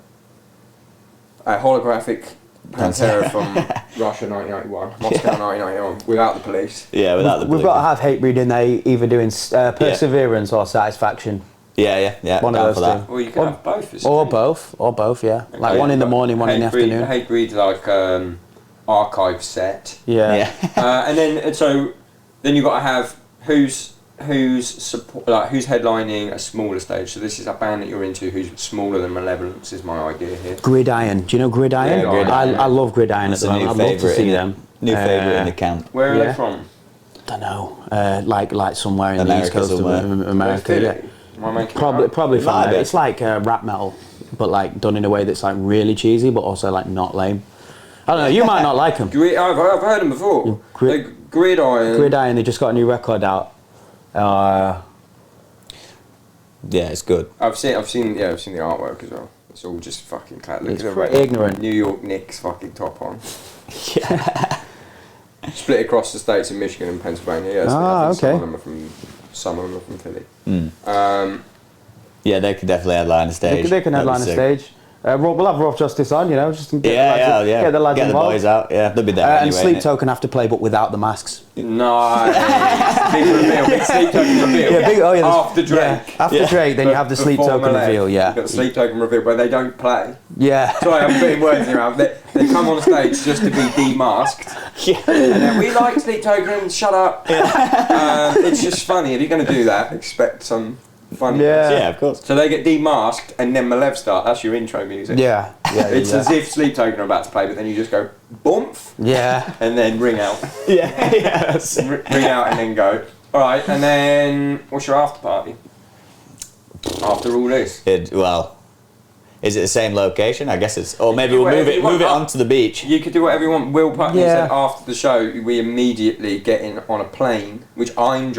Speaker 4: a holographic Pantera from Russia 1991, Moscow 1991, without the police.
Speaker 3: Yeah, without the
Speaker 2: We've got to have Hatebreed in there, either doing Perseverance or Satisfaction.
Speaker 3: Yeah.
Speaker 2: One
Speaker 3: down
Speaker 2: of
Speaker 3: for
Speaker 2: those
Speaker 3: that.
Speaker 2: two.
Speaker 4: Well, you can have both.
Speaker 2: Or both, yeah. Like one in the morning, one in the afternoon.
Speaker 4: Hatebreed like archive set.
Speaker 2: Yeah.
Speaker 4: And then you've got to have who's headlining a smaller stage. So this is a band that you're into who's smaller than Malevolence is my idea here.
Speaker 2: Gridiron. Do you know Gridiron?
Speaker 4: Yeah, Gridiron.
Speaker 2: I love Gridiron at the moment. I'd love to see them.
Speaker 3: New favourite in the camp.
Speaker 4: Where are they from?
Speaker 2: Don't know. Like somewhere in the
Speaker 3: America
Speaker 2: east coast
Speaker 3: somewhere.
Speaker 2: of America. Yeah.
Speaker 4: Am I making it up?
Speaker 2: Probably from
Speaker 3: Might
Speaker 2: there.
Speaker 3: be.
Speaker 2: It's like rap metal, but like done in a way that's like really cheesy, but also like not lame. I don't know. You might not like them.
Speaker 4: I've heard them before. Gridiron.
Speaker 2: Gridiron. They just got a new record out.
Speaker 3: Yeah, it's good.
Speaker 4: I've seen the artwork as well. It's all just fucking clad. Look
Speaker 2: It's
Speaker 4: at the
Speaker 2: pretty
Speaker 4: red
Speaker 2: ignorant.
Speaker 4: New York Knicks fucking top on.
Speaker 2: Yeah.
Speaker 4: Split across the states in Michigan and Pennsylvania. Yeah, I think
Speaker 2: okay.
Speaker 4: Some of them are from Philly.
Speaker 3: Yeah, they could definitely headline a stage.
Speaker 2: They can headline a stage. We'll have Rough Justice on, just to get the lads
Speaker 3: Get the
Speaker 2: involved.
Speaker 3: boys out. Yeah, they'll be there anyway.
Speaker 2: And Sleep
Speaker 3: innit?
Speaker 2: Token have to play, but without the masks.
Speaker 4: Nice. Big reveal. Big Sleep Token reveal. After Drake.
Speaker 2: Yeah, after Drake, then you have the Sleep
Speaker 4: Before
Speaker 2: Token
Speaker 4: Malef,
Speaker 2: reveal. Yeah.
Speaker 4: You've got the Sleep Token reveal, but they don't play.
Speaker 2: Yeah.
Speaker 4: Sorry, I'm putting words in your mouth. They come on stage just to be demasked.
Speaker 3: Yeah.
Speaker 4: And then we like Sleep Token, shut up. It's just funny. If you're going to do that, expect some funny.
Speaker 3: Yeah, of course.
Speaker 4: So they get demasked and then Malev start. That's your intro music.
Speaker 2: Yeah.
Speaker 4: It's as if Sleep Token are about to play, but then you just go boomf
Speaker 2: Yeah.
Speaker 4: and then ring out.
Speaker 3: Yeah.
Speaker 4: Ring out and then go. Alright, and then what's your after party? After all this?
Speaker 3: Is it the same location? I guess it's. Or maybe we'll move it onto the beach.
Speaker 4: You could do whatever you want. Will Putney said after the show, we immediately get in on a plane, which I'm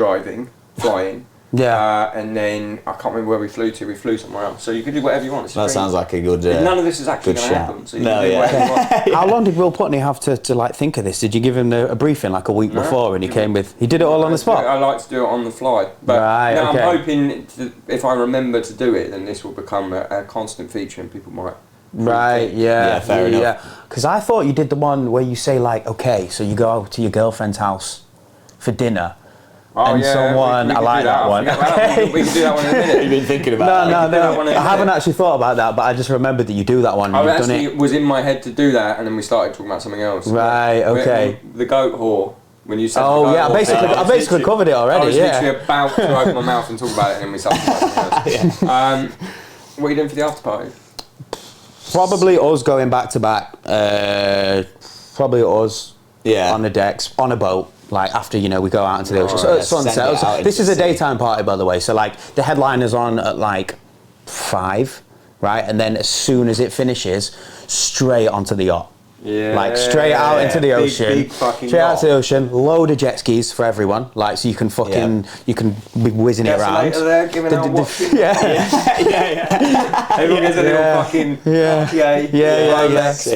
Speaker 4: flying,
Speaker 2: Yeah.
Speaker 4: And then I can't remember where we flew to. We flew somewhere else. So you can do whatever you want.
Speaker 3: That sounds like a good.
Speaker 4: None of this is actually going to happen. So you can do whatever you want.
Speaker 2: How long did Will Putney have to like think of this? Did you give him a briefing like a week before, and he came with? He did it all on the spot.
Speaker 4: I like to do it on the fly, but
Speaker 2: right,
Speaker 4: now
Speaker 2: okay.
Speaker 4: I'm hoping if I remember to do it, then this will become a constant feature, and people might.
Speaker 2: Right, yeah,
Speaker 3: fair enough.
Speaker 2: Yeah, because I thought you did the one where you say like, okay, so you go to your girlfriend's house for dinner.
Speaker 4: Oh,
Speaker 2: and
Speaker 4: yeah,
Speaker 2: someone,
Speaker 4: we
Speaker 2: I like that one.
Speaker 4: We can do that one in a minute.
Speaker 3: You've been thinking about
Speaker 2: No. I haven't actually thought about that, but I just remembered that you do that one.
Speaker 4: It was in my head to do that, and then we started talking about something else.
Speaker 2: Right, okay.
Speaker 4: The goat whore. When you said
Speaker 2: I basically covered it already.
Speaker 4: I was literally about to open my mouth and talk about it, and then we started talking about something else. What are you doing for the after party?
Speaker 2: Probably us going back to back. Probably us on the decks, on a boat. Like after we go out into the ocean. So sunset. This is a daytime party, by the way. So like the headliner's on at like 5, right? And then as soon as it finishes, straight onto the yacht.
Speaker 4: Yeah.
Speaker 2: Like straight out into the ocean.
Speaker 4: Big fucking
Speaker 2: straight out to the
Speaker 4: yacht.
Speaker 2: ocean. Load of jet skis for everyone. Like so you can you can be whizzing it around.
Speaker 4: There, giving out watching.
Speaker 2: Yeah.
Speaker 4: Everyone gets a little fucking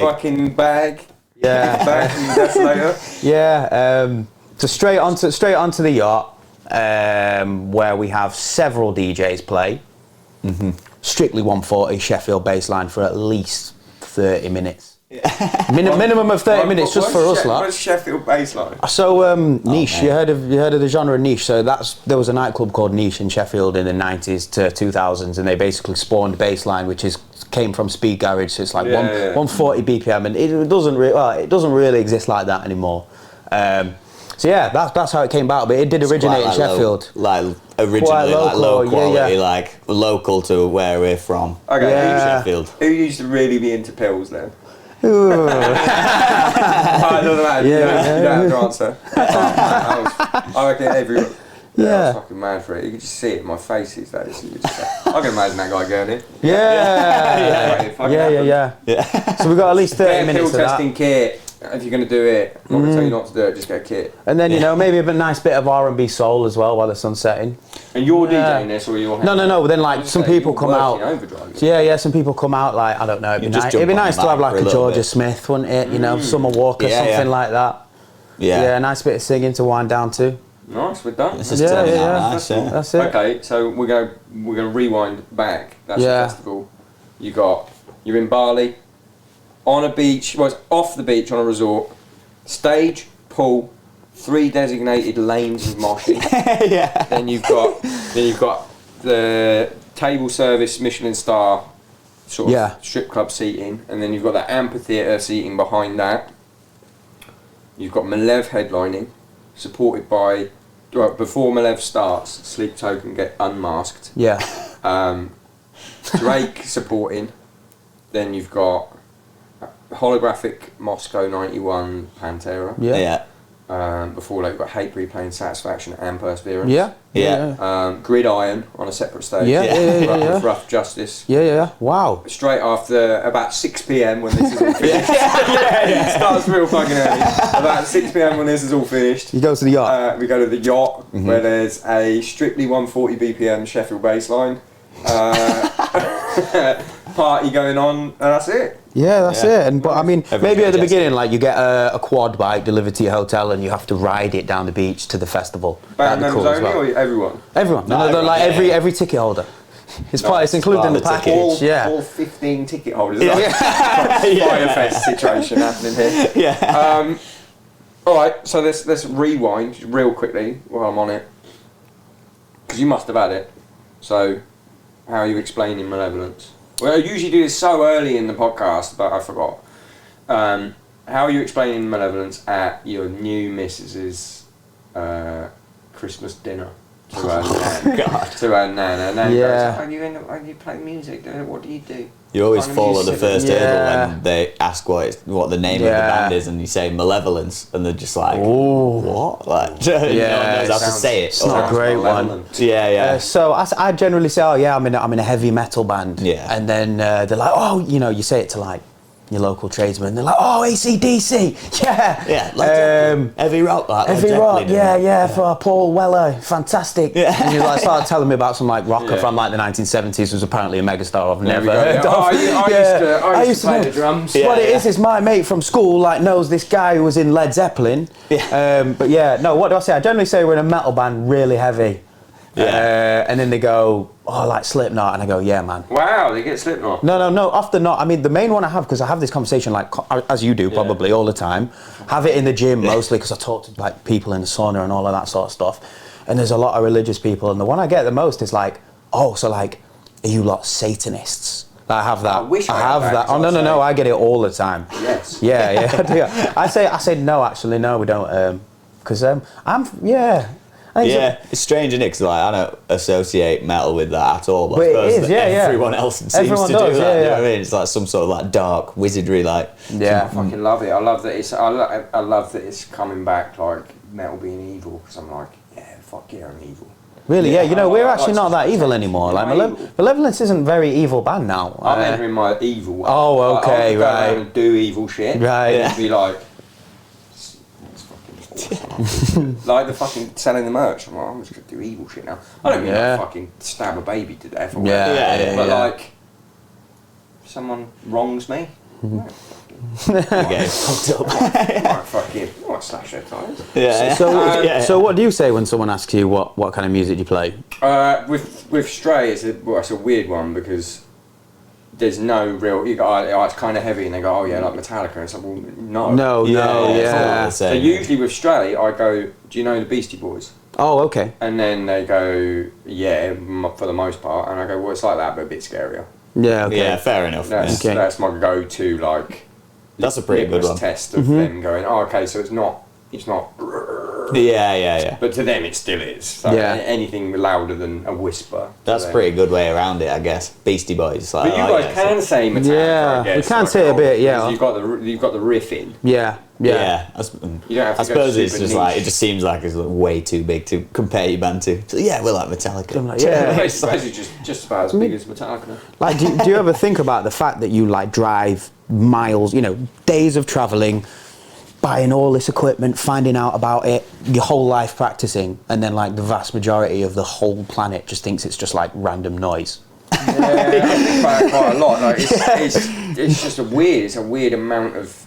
Speaker 4: fucking bag.
Speaker 2: Yeah.
Speaker 4: Bag from Desolator.
Speaker 2: Yeah. So straight onto the yacht, where we have several DJs play. Mm-hmm. Strictly 140 Sheffield bassline for at least 30 minutes. Yeah. Minimum of 30 minutes just for us lot.
Speaker 4: What's Sheffield bassline?
Speaker 2: So niche. You heard of the genre niche? So there was a nightclub called Niche in Sheffield in the 90s to 2000s, and they basically spawned bassline, which came from speed garage. So it's like 140 BPM, and it doesn't really exist like that anymore. So yeah, that's how it came about, but it did originate in Sheffield.
Speaker 3: Originally low quality, like local to where we're from.
Speaker 4: Okay,
Speaker 3: Sheffield.
Speaker 4: Who used to really be into pills then?
Speaker 2: Ooh.
Speaker 4: It doesn't matter. You don't have to answer. I reckon everyone. I was fucking mad for it. You could just see it in my face these days. I can imagine that guy going in.
Speaker 2: Yeah. So we've got at least 30 minutes of that.
Speaker 4: Pill testing kit. If you're going to do it, I'm not going to tell you not to do it, just get a kit.
Speaker 2: And then, maybe a nice bit of R&B soul as well while the sun's setting.
Speaker 4: And you're DJing this or you're...
Speaker 2: No, but then some people come out... some people come out like, I don't know, it'd be nice to have like a Georgia Smith, wouldn't it? Summer Walker, something like that. Yeah, a nice bit of singing to wind down to.
Speaker 4: Nice, we're done.
Speaker 3: This is nice,
Speaker 2: That's it.
Speaker 4: Okay, so we're gonna rewind back. That's the festival. You're in Bali, on a beach. Well, it's off the beach on a resort. Stage, pool, 3 designated lanes of moshing. Then you've got the table service Michelin star sort of strip club seating, and then you've got that amphitheatre seating behind that. You've got Malev headlining, supported by, before Malev starts, Sleep Token get unmasked. Drake supporting. Then you've got holographic Moscow 91 Pantera. Before they've got Hatebreed playing Satisfaction and Perseverance. Gridiron on a separate stage. With Rough Justice.
Speaker 2: Wow.
Speaker 4: Straight after about 6 p.m. when this is all finished. It starts real fucking early. About 6 p.m. when this is all finished.
Speaker 2: You go to the yacht.
Speaker 4: We go to the yacht where there's a strictly 140 BPM Sheffield bassline. Party going on, and that's it.
Speaker 2: That's it. But I mean, maybe at the beginning, like you get a quad bike delivered to your hotel, and you have to ride it down the beach to the festival.
Speaker 4: Band members only, or everyone?
Speaker 2: Everyone. Every ticket holder. It's included in the package.
Speaker 4: All 15 ticket holders. Fire fest situation happening here. All right, so let's rewind real quickly while I'm on it, because you must have had it. So, how are you explaining Malevolence? Well, I usually do this so early in the podcast, but I forgot. How are you explaining Malevolence at your new missus's Christmas dinner to her nan? To her nana. Goes, when you play music, what do you do?
Speaker 3: You always follow the first hurdle when they ask what the name of the band is, and you say Malevolence, and they're just like, what? Like, no one knows how to say it.
Speaker 2: It's not a great one. So I generally say, I'm in a heavy metal band. And then they're like, you say it to like your local tradesman. They're like, oh, AC/DC,
Speaker 3: yeah, heavy rock, like
Speaker 2: heavy rock, for Paul Weller, fantastic. Yeah. And you like started telling me about some like rocker from like the 1970s who's apparently a megastar I've never heard of.
Speaker 4: I used to play the drums.
Speaker 2: What it is my mate from school like knows this guy who was in Led Zeppelin. But yeah, no, what do I say? I generally say we're in a metal band, really heavy. And then they go, oh, like Slipknot, and I go, yeah, man.
Speaker 4: Wow, they get Slipknot.
Speaker 2: No, often not. I mean, the main one I have, because I have this conversation, like, as you do, probably, all the time. Have it in the gym, mostly, because I talk to, like, people in the sauna and all of that sort of stuff. And there's a lot of religious people, and the one I get the most is like, oh, so, like, are you lot Satanists? I have that.
Speaker 4: I wish I
Speaker 2: have that. Oh, no, I get it all the time.
Speaker 4: Yes.
Speaker 2: Yeah, I say, no, actually, no, we don't, because,
Speaker 3: it's strange, isn't it? Because like, I don't associate metal with that at all. But
Speaker 2: it is,
Speaker 3: everyone else seems to do that.
Speaker 2: Yeah,
Speaker 3: you know what I mean? It's like some sort of like dark wizardry, like.
Speaker 2: Yeah,
Speaker 4: I fucking love it. I love that it's. I love that it's coming back, like metal being evil. Because I'm like, yeah, fuck yeah, I'm evil.
Speaker 2: Really, yeah. You know, we're actually not that evil anymore. Like, Malevolence isn't a very evil band now.
Speaker 4: I'm entering my evil one.
Speaker 2: Oh, okay,
Speaker 4: I'll go around and do evil shit.
Speaker 2: Right.
Speaker 4: And be like. Like the fucking selling the merch. I'm like, I'm just gonna do evil shit now. I don't mean like fucking stab a baby to death or whatever. But like, if someone wrongs me,
Speaker 3: get fucked up.
Speaker 4: I might slash their tires.
Speaker 2: So what do you say when someone asks you what kind of music you play?
Speaker 4: With Stray, it's a weird one because there's no real. You go, oh, it's kind of heavy, and they go, oh yeah, like Metallica, and it's like, well, no. So usually with Stray, I go, do you know the Beastie Boys?
Speaker 2: Oh, okay.
Speaker 4: And then they go, yeah, for the most part, and I go, well, it's like that, but a bit scarier.
Speaker 2: Yeah, okay.
Speaker 3: Yeah, fair enough.
Speaker 4: That's my go-to, like.
Speaker 3: That's a pretty good one.
Speaker 4: Test of them going, oh, okay, so it's not.
Speaker 3: Yeah.
Speaker 4: But to them, it still is. So anything louder than a whisper.
Speaker 3: That's a pretty good way around it, I guess. Beastie Boys. Like,
Speaker 4: but you guys can say Metallica, I guess.
Speaker 2: We can say a bit, yeah.
Speaker 4: You've got the riff in.
Speaker 2: Yeah.
Speaker 3: You don't have to I suppose it's just niche. Like, it just seems like it's way too big to compare your band to. So yeah, we're like Metallica.
Speaker 4: I suppose it's just about as big as Metallica.
Speaker 2: Like, do you ever think about the fact that you like drive miles, you know, days of travelling, buying all this equipment, finding out about it, your whole life practicing, and then like the vast majority of the whole planet just thinks it's just like random noise?
Speaker 4: Yeah, I think about it quite a lot. Like it's just a weird amount of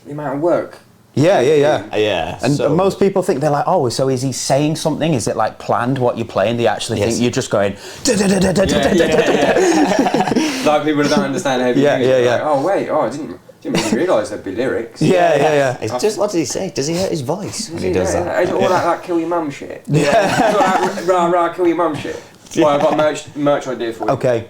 Speaker 4: work.
Speaker 2: Yeah. And most people think they're like, oh, so is he saying something? Is it like planned what you're playing? They actually think you're just going.
Speaker 4: Like people don't understand heavy music. Like, oh wait, I didn't really realise there'd be lyrics.
Speaker 2: Yeah.
Speaker 3: It's just, what does he say? Does he hurt his voice when he does that?
Speaker 4: All that kill your mum shit. Yeah. Rah, kill your mum shit. Well, I've got a merch idea for you.
Speaker 2: Okay.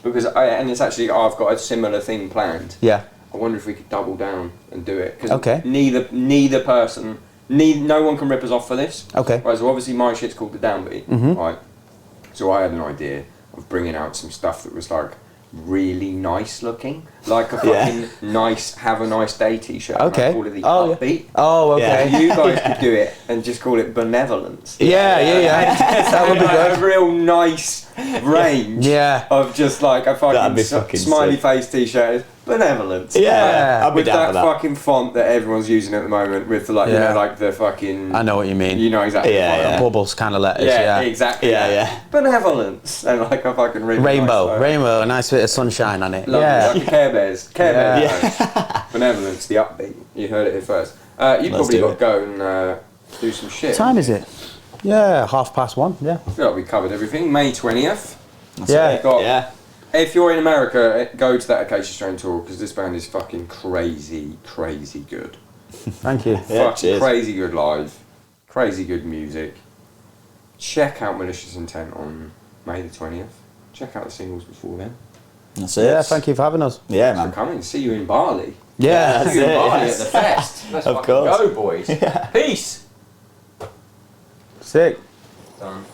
Speaker 4: Because it's actually, I've got a similar thing planned.
Speaker 2: Yeah.
Speaker 4: I wonder if we could double down and do it.
Speaker 2: Okay.
Speaker 4: Neither person, no one can rip us off for this.
Speaker 2: Okay.
Speaker 4: Right, so obviously my shit's called the Downbeat.
Speaker 2: Mm-hmm.
Speaker 4: Right. So I had an idea of bringing out some stuff that was like really nice looking, like a fucking nice have a nice day t-shirt.
Speaker 2: Okay.
Speaker 4: I call it the Upbeat.
Speaker 2: Oh, okay.
Speaker 4: Yeah. You guys could do it and just call it Benevolence.
Speaker 2: Yeah. That would be good.
Speaker 4: A real nice range. Of just like a fucking smiley face t-shirt. Benevolence.
Speaker 2: Yeah.
Speaker 3: I'll be
Speaker 4: with
Speaker 3: down
Speaker 4: that
Speaker 3: for that.
Speaker 4: fucking font that everyone's using at the moment, with like you know, like the fucking.
Speaker 2: I know what you mean.
Speaker 4: You know exactly.
Speaker 2: Yeah. Bubbles kind of letters. Yeah.
Speaker 4: Exactly.
Speaker 3: Yeah.
Speaker 4: Benevolence and like a fucking really
Speaker 2: rainbow, a nice bit of sunshine on it.
Speaker 4: Lovely, like Care Bears. Benevolence, the Upbeat. You heard it here first. You probably got to go and do some shit.
Speaker 2: What time is it? Yeah, 1:30. Yeah.
Speaker 4: I feel like we covered everything. May 20th. If you're in America, go to that Acacia Strain tour because this band is fucking crazy good.
Speaker 2: Thank you.
Speaker 4: Fucking crazy good live, crazy good music. Check out Malicious Intent on May the 20th. Check out the singles before then.
Speaker 3: That's it.
Speaker 2: Yeah, thank you for having us.
Speaker 3: Yeah,
Speaker 4: man. For coming. See you in Bali.
Speaker 2: Yeah,
Speaker 4: see you in Bali at the fest. Let's fucking go, boys. Peace.
Speaker 2: Sick.
Speaker 4: Done.